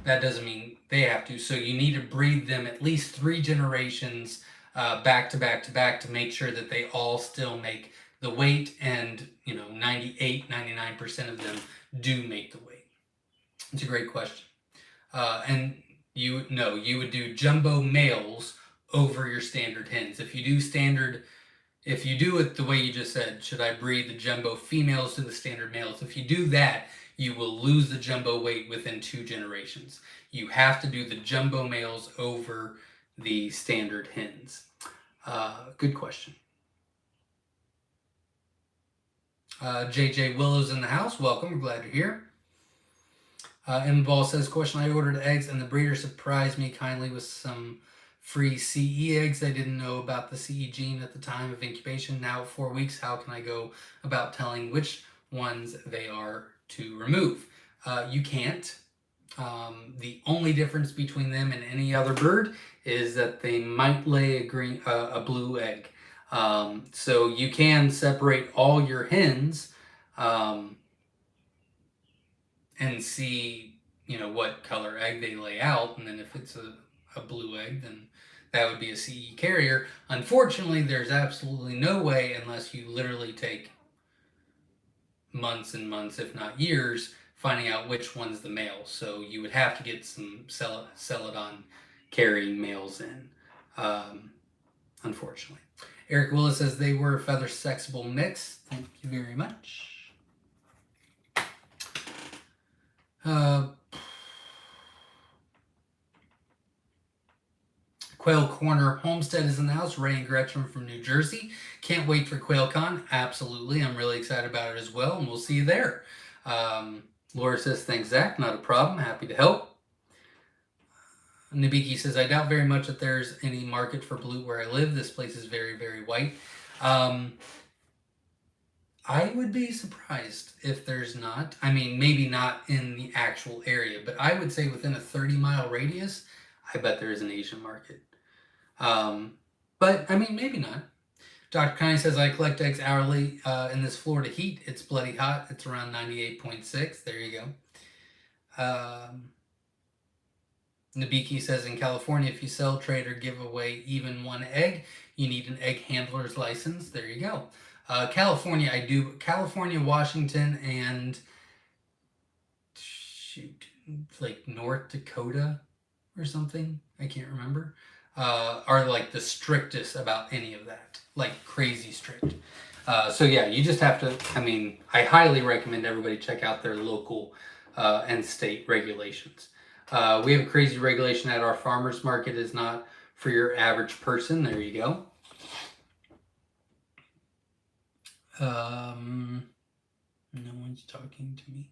That doesn't mean they have to. So you need to breed them at least 3 generations back to back to back to make sure that they all still make the weight, and 98-99% of them do make the weight. It's a great question. And you would do jumbo males over your standard hens. If you do it the way you just said, should I breed the jumbo females to the standard males? If you do that, you will lose the jumbo weight within 2 generations. You have to do the jumbo males over the standard hens. Good question. JJ Willow's in the house. Welcome. We're glad you're here. Ball says, question, I ordered eggs and the breeder surprised me kindly with some free CE eggs. I didn't know about the CE gene at the time of incubation. Now at 4 weeks, how can I go about telling which ones they are to remove? You can't. The only difference between them and any other bird is that they might lay a blue egg. So you can separate all your hens and see, what color egg they lay out. And then if it's a blue egg, then that would be a CE carrier. Unfortunately, there's absolutely no way, unless you literally take months and months, if not years, finding out which one's the male. So you would have to get some Celadon carrying males in, unfortunately. Eric Willis says they were a feather sexable mix. Thank you very much. Quail Corner Homestead is in the house. Ray and Gretchen from New Jersey. Can't wait for QuailCon. Absolutely. I'm really excited about it as well, and we'll see you there. Laura says, thanks, Zach. Not a problem. Happy to help. Nabiki says, I doubt very much that there's any market for blue where I live. This place is very, very white. I would be surprised if there's not. I mean, maybe not in the actual area, but I would say within a 30-mile radius, I bet there is an Asian market. But, I mean, maybe not. Dr. Connie says, I collect eggs hourly in this Florida heat. It's bloody hot. It's around 98.6. There you go. Nabiki says, in California, if you sell, trade, or give away even one egg, you need an egg handler's license. There you go. California, I do. California, Washington, and like North Dakota or something, I can't remember, are like the strictest about any of that. Like crazy strict. So yeah, you just have to, I highly recommend everybody check out their local and state regulations. We have a crazy regulation at our farmers market is not for your average person. There you go. No one's talking to me.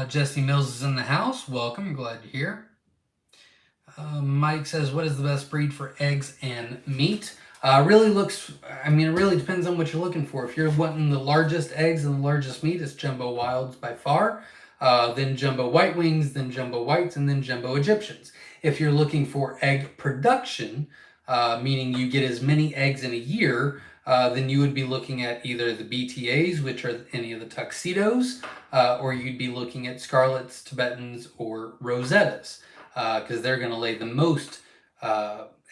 Jesse Mills is in the house. Welcome. I'm glad you're here. Mike says, what is the best breed for eggs and meat? It really depends on what you're looking for. If you're wanting the largest eggs and the largest meat, it's Jumbo Wilds by far. Then Jumbo White Wings, then Jumbo Whites, and then Jumbo Egyptians. If you're looking for egg production, meaning you get as many eggs in a year, then you would be looking at either the BTAs, which are any of the tuxedos, or you'd be looking at Scarlets, Tibetans, or Rosettas, because they're going to lay the most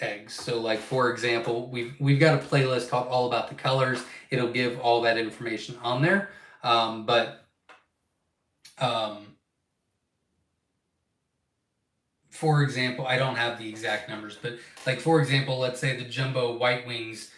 eggs. So, like, for example, we've got a playlist called All About the Colors. It'll give all that information on there. For example, I don't have the exact numbers, but like, for example, let's say the Jumbo White Wings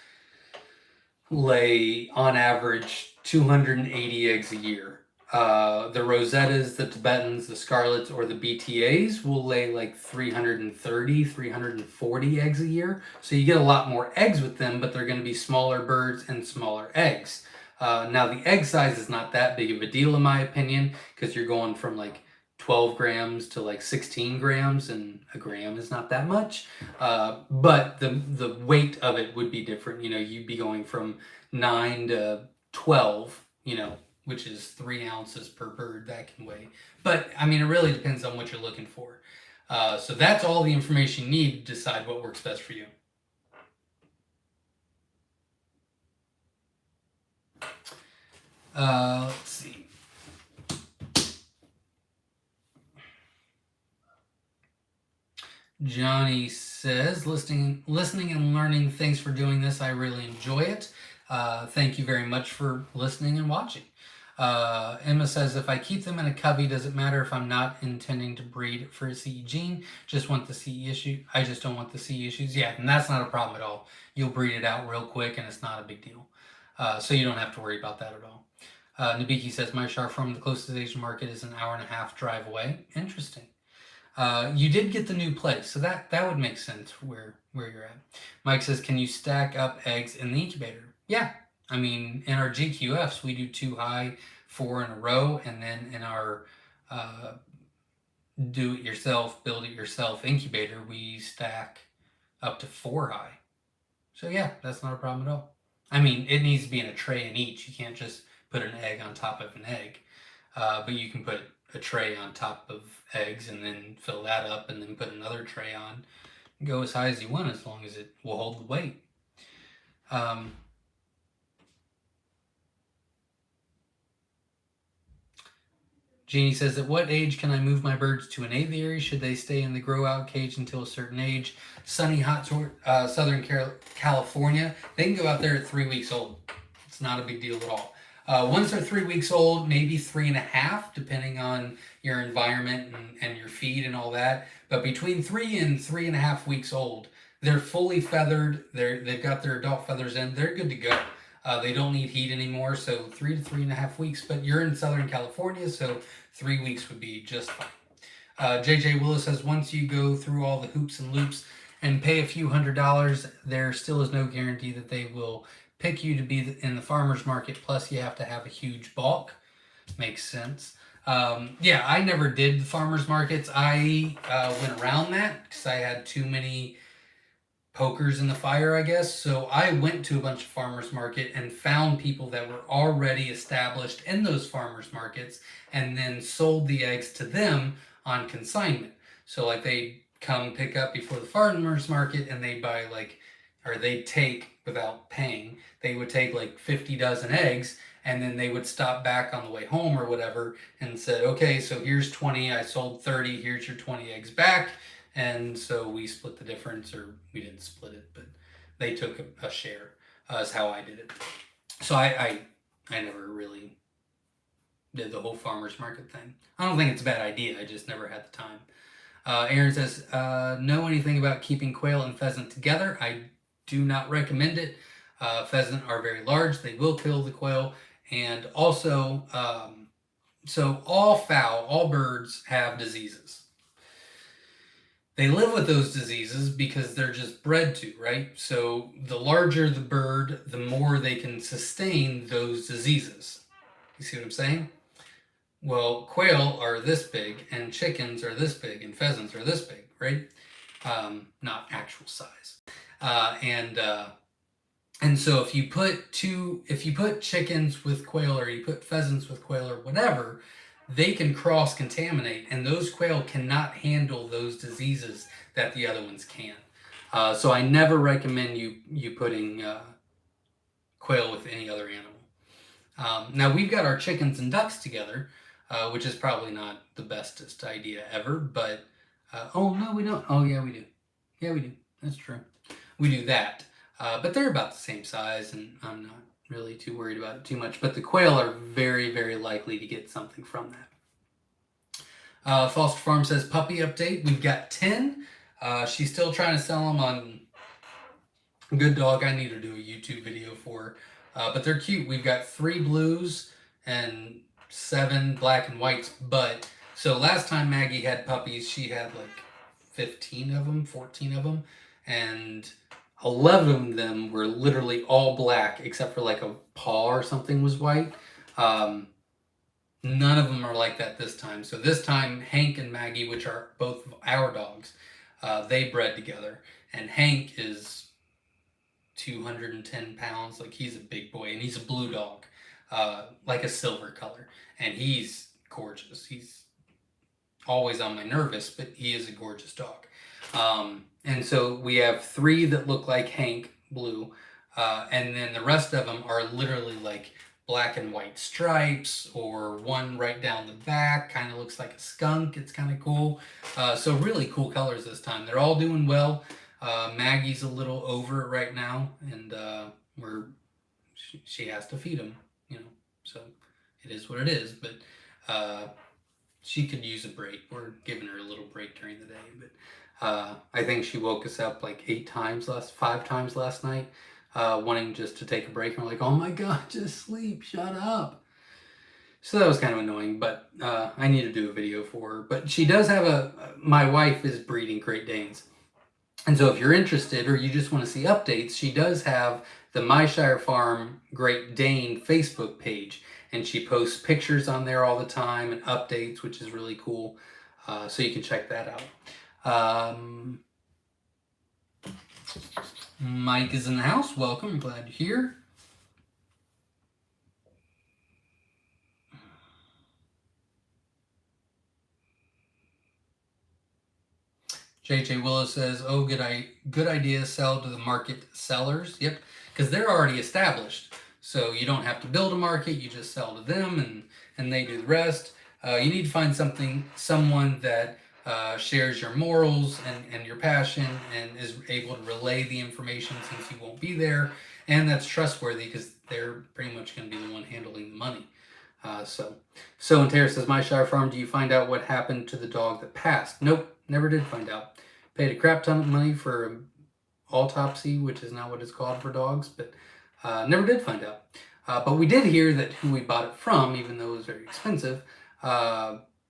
lay on average 280 eggs a year. The Rosettas, the Tibetans, the Scarlets, or the BTAs will lay like 330, 340 eggs a year. So you get a lot more eggs with them, but they're going to be smaller birds and smaller eggs. Now the egg size is not that big of a deal in my opinion, because you're going from like 12 grams to like 16 grams, and a gram is not that much. But the weight of it would be different. You'd be going from 9 to 12, which is 3 ounces per bird that can weigh. But I mean, it really depends on what you're looking for. So that's all the information you need to decide what works best for you. Let's see. Johnny says, listening and learning. Thanks for doing this. I really enjoy it. Thank you very much for listening and watching. Emma says, if I keep them in a covey, does it matter if I'm not intending to breed for a CE gene? Just want the CE issue. I just don't want the CE issues. Yeah, and that's not a problem at all. You'll breed it out real quick, and it's not a big deal. So you don't have to worry about that at all. Nabiki says, Myshire from the closest Asian market is an hour-and-a-half drive away. Interesting. You did get the new place, so that would make sense where you're at. Mike says, can you stack up eggs in the incubator? Yeah. I mean, in our GQFs, we do 2 high, 4 in a row, and then in our do-it-yourself, build-it-yourself incubator, we stack up to 4 high. So yeah, that's not a problem at all. I mean, it needs to be in a tray in each. You can't just put an egg on top of an egg, but you can put a tray on top of eggs and then fill that up and then put another tray on. Go as high as you want as long as it will hold the weight. Jeannie says, at what age can I move my birds to an aviary? Should they stay in the grow out cage until a certain age? Sunny, hot Southern California, they can go out there at 3 weeks old. It's not a big deal at all. Once they're 3 weeks old, maybe 3.5, depending on your environment and your feed and all that. But between 3 and 3.5 weeks old, they're fully feathered. They've got their adult feathers in. They're good to go. They don't need heat anymore, so 3 to 3.5 weeks. But you're in Southern California, so 3 weeks would be just fine. JJ Willis says, once you go through all the hoops and loops and pay a few $100s, there still is no guarantee that they will pick you to be in the farmer's market. Plus, you have to have a huge bulk. Makes sense. Yeah, I never did the farmer's markets. I went around that because I had too many pokers in the fire, I guess. So I went to a bunch of farmers market and found people that were already established in those farmers markets and then sold the eggs to them on consignment. So like they come pick up before the farmers market and they buy they take without paying. They would take like 50 dozen eggs and then they would stop back on the way home or whatever and said, okay, so here's 20, I sold 30, here's your 20 eggs back. And so we split the difference, or we didn't split it, but they took a share. Is how I did it. So I never really did the whole farmer's market thing. I don't think it's a bad idea. I just never had the time. Aaron says, know anything about keeping quail and pheasant together? I do not recommend it. Pheasant are very large. They will kill the quail. And also, so all birds have diseases. They live with those diseases because they're just bred to, right? So the larger the bird, the more they can sustain those diseases. You see what I'm saying? Well, quail are this big, and chickens are this big, and pheasants are this big, right? Not actual size. And so if you put chickens with quail, or you put pheasants with quail, or whatever, they can cross-contaminate, and those quail cannot handle those diseases that the other ones can. So I never recommend you putting quail with any other animal. Now we've got our chickens and ducks together, which is probably not the bestest idea ever, but oh no, we don't. Oh yeah, we do. Yeah, we do. That's true. We do that, but they're about the same size, and I'm not really too worried about it too much. But the quail are very, very likely to get something from that. Foster Farm says, puppy update. We've got 10. She's still trying to sell them on Good Dog. I need to do a YouTube video for her. But they're cute. We've got 3 blues and 7 black and whites. But so last time Maggie had puppies, she had like 15 of them, 14 of them. And 11 of them were literally all black, except for like a paw or something was white. None of them are like that this time. So this time, Hank and Maggie, which are both our dogs, they bred together. And Hank is 210 pounds. Like, he's a big boy, and he's a blue dog. like a silver color, and he's gorgeous. He's always on my nervous, but he is a gorgeous dog. And so we have 3 that look like Hank Blue, and then the rest of them are literally like black and white stripes, or one right down the back kind of looks like a skunk. It's kind of cool. So really cool colors this time. They're all doing well. Maggie's a little over it right now, and she has to feed him, so it is what it is. But she could use a break. We're giving her a little break during the day, but I think she woke us up like 5 times last night, wanting just to take a break. And we're like, oh my God, just sleep, shut up. So that was kind of annoying, but I need to do a video for her. But she does have my wife is breeding Great Danes. And so if you're interested, or you just want to see updates, she does have the Myshire Farm Great Dane Facebook page. And she posts pictures on there all the time and updates, which is really cool. So you can check that out. Mike is in the house. Welcome. I'm glad you're here. JJ Willis says, oh, good idea, sell to the market sellers. Yep, because they're already established. So you don't have to build a market, you just sell to them, and they do the rest. You need to find someone that shares your morals and your passion, and is able to relay the information since you won't be there, and that's trustworthy, because they're pretty much going to be the one handling the money. So and Tara says, Myshire Farm, do you find out what happened to the dog that passed? Nope, never did find out. Paid a crap ton of money for an autopsy, which is not what it's called for dogs, but never did find out. But we did hear that who we bought it from, even though it was very expensive,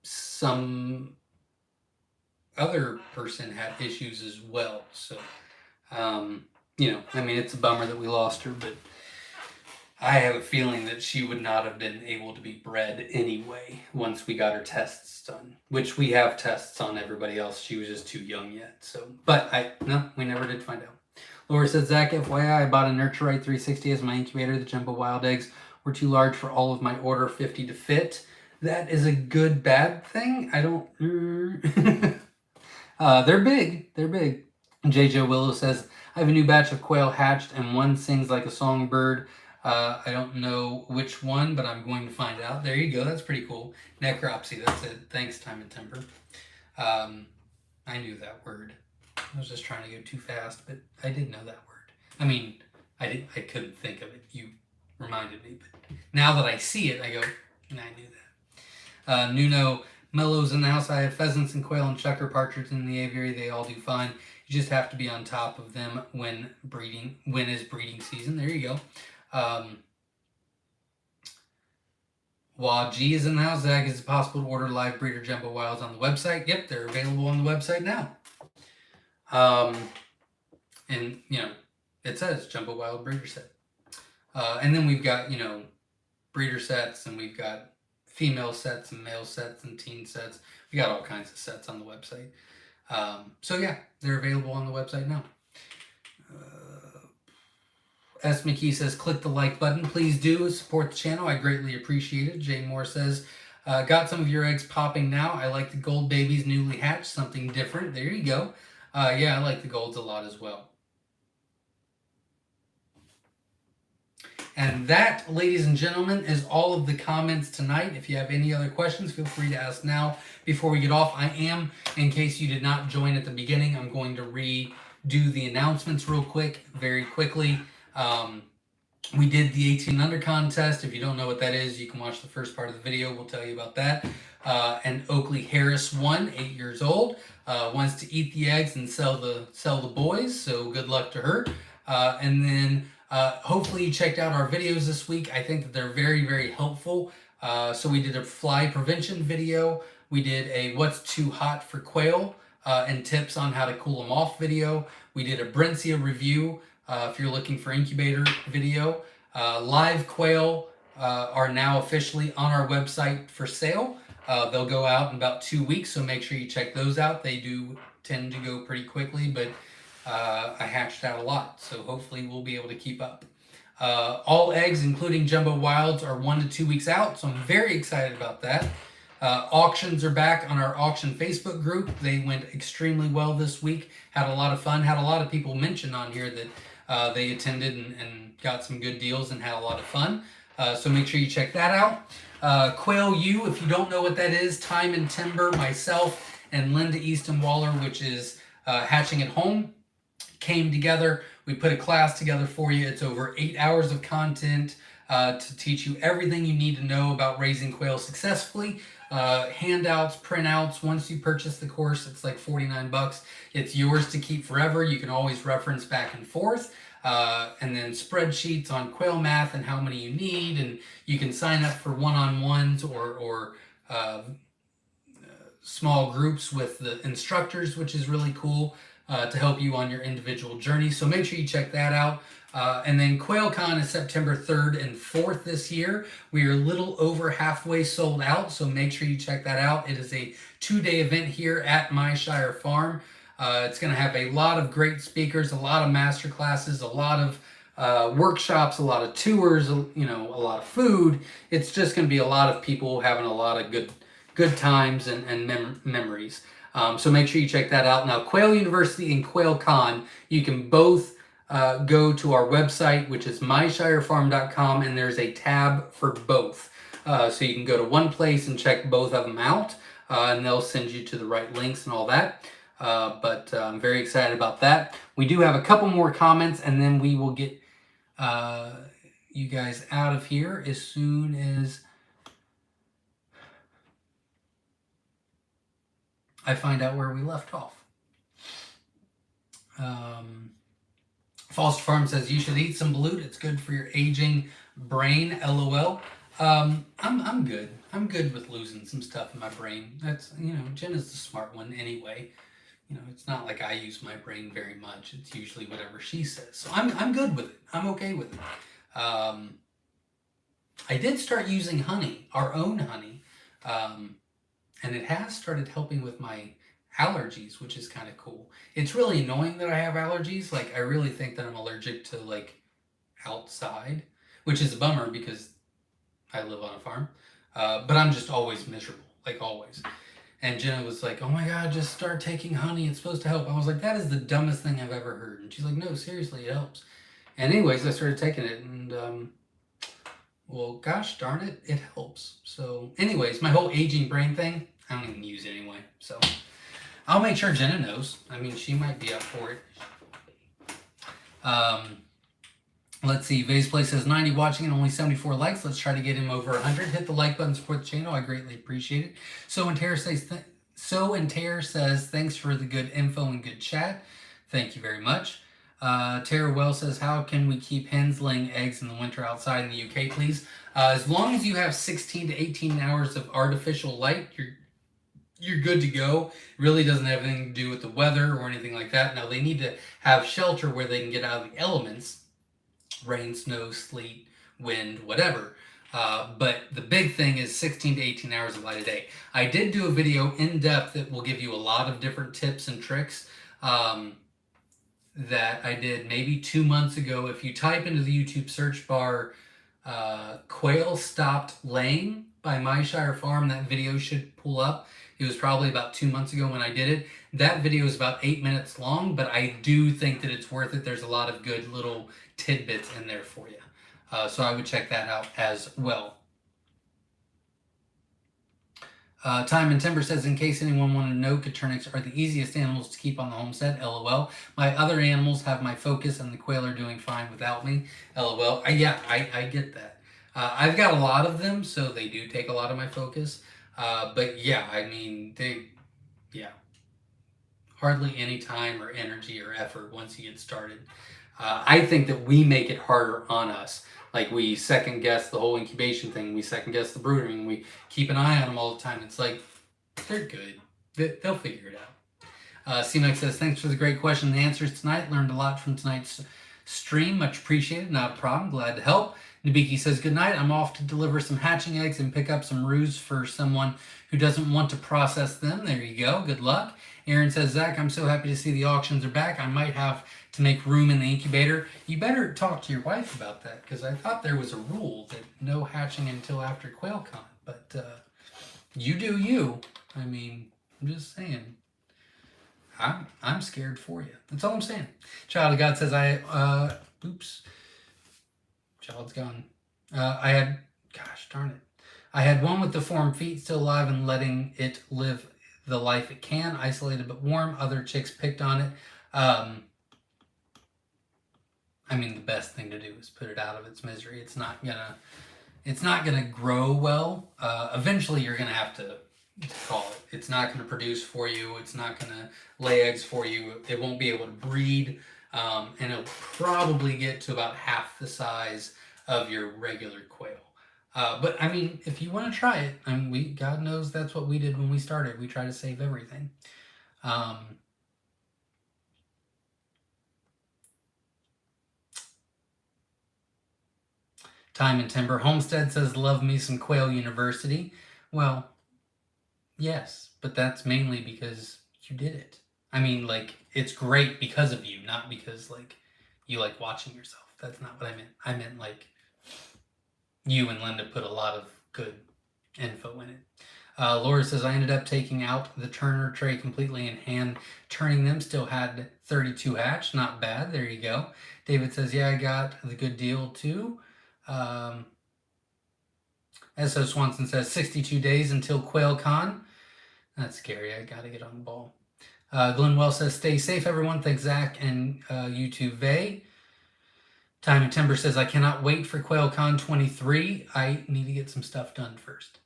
some other person had issues as well. So, it's a bummer that we lost her, but I have a feeling that she would not have been able to be bred anyway once we got her tests done, which we have tests on everybody else. She was just too young yet. So, but we never did find out. Laura said, Zach, FYI, I bought a Nurture Right 360 as my incubator. The jumbo wild eggs were too large for all of my order 50 to fit. That is a good, bad thing. I don't... They're big. They're big. JJ Willow says, I have a new batch of quail hatched, and one sings like a songbird. I don't know which one, but I'm going to find out. There you go. That's pretty cool. Necropsy. That's it. Thanks, Time and Temper. I knew that word. I was just trying to go too fast, but I did know that word. I mean, I couldn't think of it. You reminded me, but now that I see it, I go, and I knew that. Nuno Mellows in the house. I have pheasants and quail and checker partridge in the aviary. They all do fine. You just have to be on top of them when is breeding season. There you go. G is in the house. Zach, is it possible to order live breeder jumbo wilds on the website? Yep, they're available on the website now. And it says jumbo wild breeder set. And then we've got, breeder sets, and we've got female sets and male sets and teen sets. We got all kinds of sets on the website. So yeah, they're available on the website now. S. McKee says, click the like button. Please do support the channel. I greatly appreciate it. Jay Moore says, got some of your eggs popping now. I like the gold babies newly hatched. Something different. There you go. Yeah, I like the golds a lot as well. And that, ladies and gentlemen, is all of the comments tonight. If you have any other questions, feel free to ask now before we get off. I am, in case you did not join at the beginning, I'm going to redo the announcements real quick, very quickly. We did the 18 under contest. If you don't know what that is, you can watch the first part of the video. We'll tell you about that. And Oakley Harris won, 8 years old, wants to eat the eggs and sell the boys. So good luck to her. And then hopefully you checked out our videos this week. I think that they're very, very helpful. So we did a fly prevention video. We did a what's too hot for quail and tips on how to cool them off video. We did a Brencia review. If you're looking for incubator video. Live quail are now officially on our website for sale. They'll go out in about 2 weeks, so make sure you check those out. They do tend to go pretty quickly, but I hatched out a lot, so hopefully we'll be able to keep up. All eggs, including jumbo wilds, are 1 to 2 weeks out, so I'm very excited about that. Auctions are back on our auction Facebook group. They went extremely well this week. Had a lot of fun. Had a lot of people mention on here that they attended and got some good deals and had a lot of fun. So make sure you check that out. Quail U, if you don't know what that is, Time and Timber, myself, and Linda Easton Waller, which is Hatching at Home, came together. We put a class together for you. It's over 8 hours of content to teach you everything you need to know about raising quail successfully. Handouts, printouts. Once you purchase the course, it's like $49. It's yours to keep forever. You can always reference back and forth. And then spreadsheets on quail math and how many you need. And you can sign up for one-on-ones or small groups with the instructors, which is really cool. To help you on your individual journey. So make sure you check that out. And then QuailCon is September 3rd and 4th this year. We are a little over halfway sold out, so make sure you check that out. It is a 2-day event here at Myshire Farm. It's going to have a lot of great speakers, a lot of master classes, a lot of workshops, a lot of tours, you know, a lot of food. It's just going to be a lot of people having a lot of good times and memories. So make sure you check that out. Now, Quail University and QuailCon, you can both go to our website, which is myshirefarm.com, and there's a tab for both. So you can go to one place and check both of them out, and they'll send you to the right links and all that. But I'm very excited about that. We do have a couple more comments, and then we will get you guys out of here as soon as I find out where we left off. Foster Farm says you should eat some balut. It's good for your aging brain. LOL. I'm good. I'm good with losing some stuff in my brain. That's, you know, Jen is the smart one anyway. You know, it's not like I use my brain very much. It's usually whatever she says. So I'm good with it. I'm okay with it. I did start using honey, our own honey. And it has started helping with my allergies, which is kind of cool. It's really annoying that I have allergies. Like, I really think that I'm allergic to, like, outside, which is a bummer because I live on a farm. But I'm just always miserable, like always. And Jenna was like, oh my God, just start taking honey. It's supposed to help. I was like, that is the dumbest thing I've ever heard. And she's like, no, seriously, it helps. And anyways, I started taking it, and well, gosh darn it, it helps. So anyways, my whole aging brain thing, I don't even use it anyway. So I'll make sure Jenna knows. I mean, she might be up for it. Let's see. Vase Play says 90 watching and only 74 likes. Let's try to get him over 100. Hit the like button, support the channel. I greatly appreciate it. So and Tara says thanks for the good info and good chat. Thank you very much. Tara Well says, how can we keep hens laying eggs in the winter outside in the UK, please? As long as you have 16 to 18 hours of artificial light, you're good to go. It really doesn't have anything to do with the weather or anything like that. Now, they need to have shelter where they can get out of the elements, rain, snow, sleet, wind, whatever. But the big thing is 16 to 18 hours of light a day. I did do a video in depth that will give you a lot of different tips and tricks. That I did maybe 2 months ago. If you type into the YouTube search bar, Quail Stopped Laying by Myshire Farm, that video should pull up. It was probably about 2 months ago when I did it. That video is about 8 minutes long, but I do think that it's worth it. There's a lot of good little tidbits in there for you. So I would check that out as well. Time and Timber says, in case anyone wanted to know, Coturnix are the easiest animals to keep on the homestead. LOL. My other animals have my focus, and the quail are doing fine without me. LOL. Yeah, I get that. I've got a lot of them, so they do take a lot of my focus. But yeah, I mean, hardly any time or energy or effort once you get started. I think that we make it harder on us. Like, we second guess the whole incubation thing. We second guess the brooding. We keep an eye on them all the time. It's like, they're good. They'll figure it out. C-Mac says, thanks for the great question and answers tonight. Learned a lot from tonight's stream. Much appreciated. Not a problem. Glad to help. Nabiki says, good night. I'm off to deliver some hatching eggs and pick up some roos for someone who doesn't want to process them. There you go. Good luck. Aaron says, Zach, I'm so happy to see the auctions are back. I might have to make room in the incubator. You better talk to your wife about that, because I thought there was a rule that no hatching until after QuailCon. But you do you. I mean, I'm just saying. I'm scared for you. That's all I'm saying. Child of God says oops. Child's gone. I had, gosh darn it. I had one with deformed feet still alive and letting it live the life it can, isolated but warm. Other chicks picked on it. I mean, the best thing to do is put it out of its misery. It's not gonna grow well. Eventually, you're gonna have to call it. It's not gonna produce for you. It's not gonna lay eggs for you. It won't be able to breed, and it'll probably get to about half the size of your regular quail. But I mean, if you want to try it, I mean, God knows that's what we did when we started. We try to save everything. Time and Timber. Homestead says, love me some Quail University. Well, yes, but that's mainly because you did it. I mean, like, it's great because of you, not because, like, you like watching yourself. That's not what I meant. I meant, like, you and Linda put a lot of good info in it. Laura says, I ended up taking out the turner tray completely and hand turning them. Still had 32 hatch. Not bad. There you go. David says, yeah, I got the good deal too. S.O. Swanson says, 62 days until QuailCon. That's scary. I got to get on the ball. Glenn Wells says, stay safe, everyone. Thanks, Zach, and you too, Vay. Time and Timber says, I cannot wait for QuailCon 23. I need to get some stuff done first.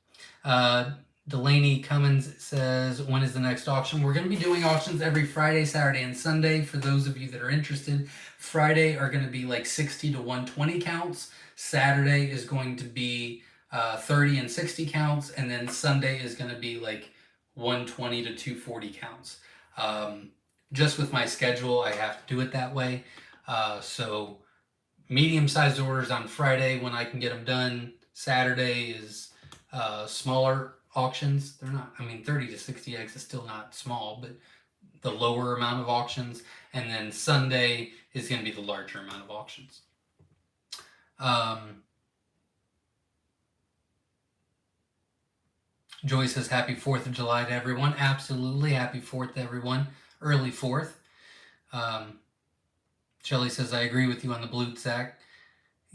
Delaney Cummins says, when is the next auction? We're going to be doing auctions every Friday, Saturday, and Sunday. For those of you that are interested, Friday are going to be like 60 to 120 counts. Saturday is going to be 30 and 60 counts. And then Sunday is going to be like 120 to 240 counts. Just with my schedule, I have to do it that way. So medium-sized orders on Friday when I can get them done. Saturday is smaller auctions. They're not, I mean, 30 to 60 eggs is still not small, but the lower amount of auctions. And then Sunday is going to be the larger amount of auctions. Joy says, happy 4th of July to everyone. Absolutely. Happy 4th to everyone. Early 4th. Shelly says, I agree with you on the blue Zach.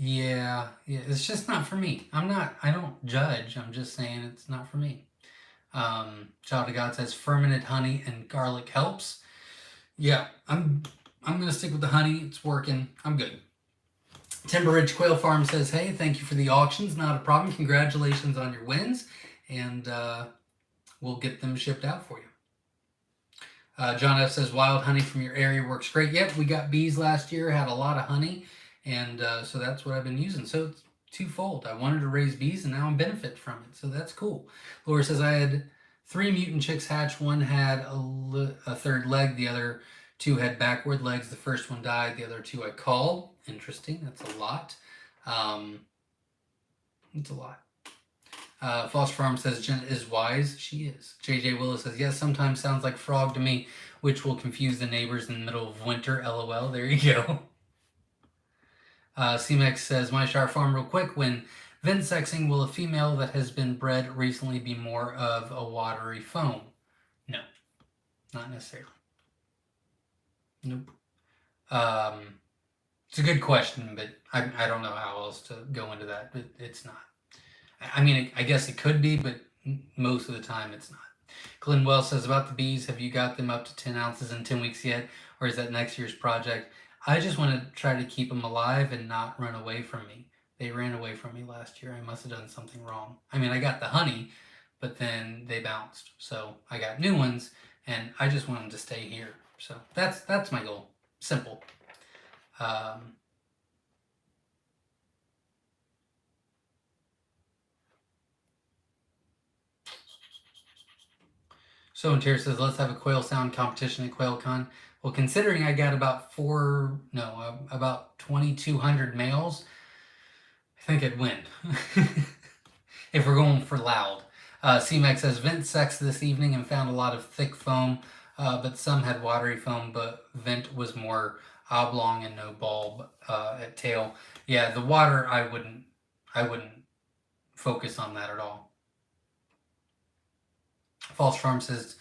Yeah, it's just not for me. I don't judge. I'm just saying it's not for me. Child of God says, fermented honey and garlic helps. Yeah, I'm going to stick with the honey. It's working. I'm good. Timber Ridge Quail Farm says, hey, thank you for the auctions. Not a problem. Congratulations on your wins. And we'll get them shipped out for you. John F. says, wild honey from your area works great. Yep, we got bees last year, had a lot of honey, and so that's what I've been using. So it's twofold. I wanted to raise bees, and now I'm benefit from it. So that's cool. Laura says, I had 3 mutant chicks hatch. One had a third leg. The other 2 had backward legs. The first one died. The other 2 I called. Interesting. That's a lot. It's a lot. Foster Farm says, Jen is wise. She is. JJ Willis says, yes, sometimes sounds like frog to me, which will confuse the neighbors in the middle of winter. LOL. There you go. CMEX says, Myshire Farm real quick. When vinsexing, will a female that has been bred recently be more of a watery foam? No, not necessarily. Nope. It's a good question, but I don't know how else to go into that, but it's not. I mean, I guess it could be, but most of the time it's not. Glenn Wells says, about the bees, have you got them up to 10 ounces in 10 weeks yet? Or is that next year's project? I just want to try to keep them alive and not run away from me. They ran away from me last year. I must have done something wrong. I mean, I got the honey, but then they bounced. So I got new ones, and I just want them to stay here. So that's my goal. Simple. So Interior says, let's have a quail sound competition at QuailCon. Well, considering I got about 2,200 males, I think I'd win. If we're going for loud. CMAX says, vent sex this evening and found a lot of thick foam but some had watery foam, but vent was more oblong and no bulb at tail. Yeah, the water I wouldn't focus on that at all. False Farm says,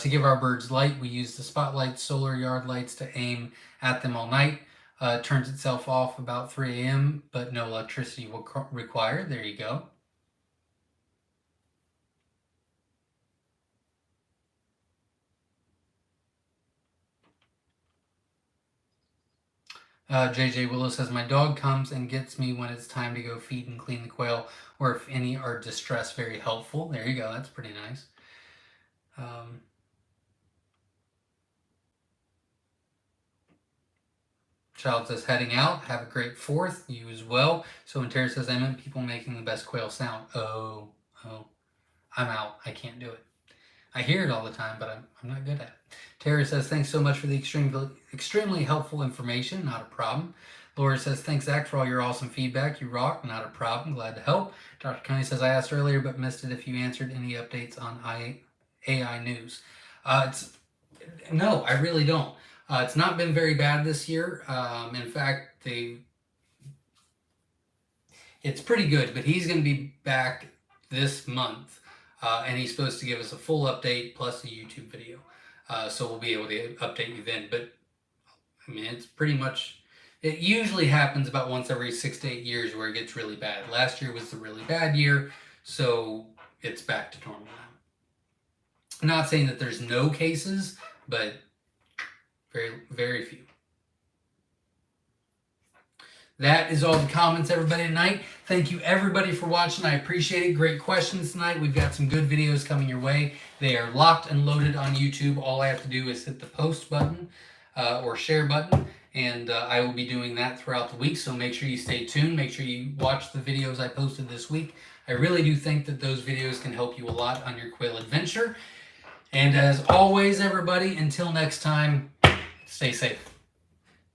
to give our birds light, we use the spotlight solar yard lights to aim at them all night. It turns itself off about 3 a.m., but no electricity required. There you go. JJ Willow says, my dog comes and gets me when it's time to go feed and clean the quail, or if any are distressed. Very helpful. There you go. That's pretty nice. Child says, heading out. Have a great 4th. You as well. So when Terry says, I meant people making the best quail sound. Oh. I'm out. I can't do it. I hear it all the time, but I'm not good at it. Terry says, thanks so much for the extremely helpful information. Not a problem. Laura says, thanks, Zach, for all your awesome feedback. You rock. Not a problem. Glad to help. Dr. Connie says, I asked earlier but missed it if you answered any updates on AI news. No, I really don't. It's not been very bad this year. In fact, it's pretty good, but he's going to be back this month, and he's supposed to give us a full update plus a YouTube video. So we'll be able to update you then. But I mean, it's pretty much, it usually happens about once every 6 to 8 years where it gets really bad. Last year was the really bad year, so it's back to normal now. I'm not saying that there's no cases, but very, very few. That is all the comments, everybody, tonight. Thank you, everybody, for watching. I appreciate it. Great questions tonight. We've got some good videos coming your way. They are locked and loaded on YouTube. All I have to do is hit the post button or share button, and I will be doing that throughout the week, so make sure you stay tuned. Make sure you watch the videos I posted this week. I really do think that those videos can help you a lot on your quail adventure. And as always, everybody, until next time, stay safe.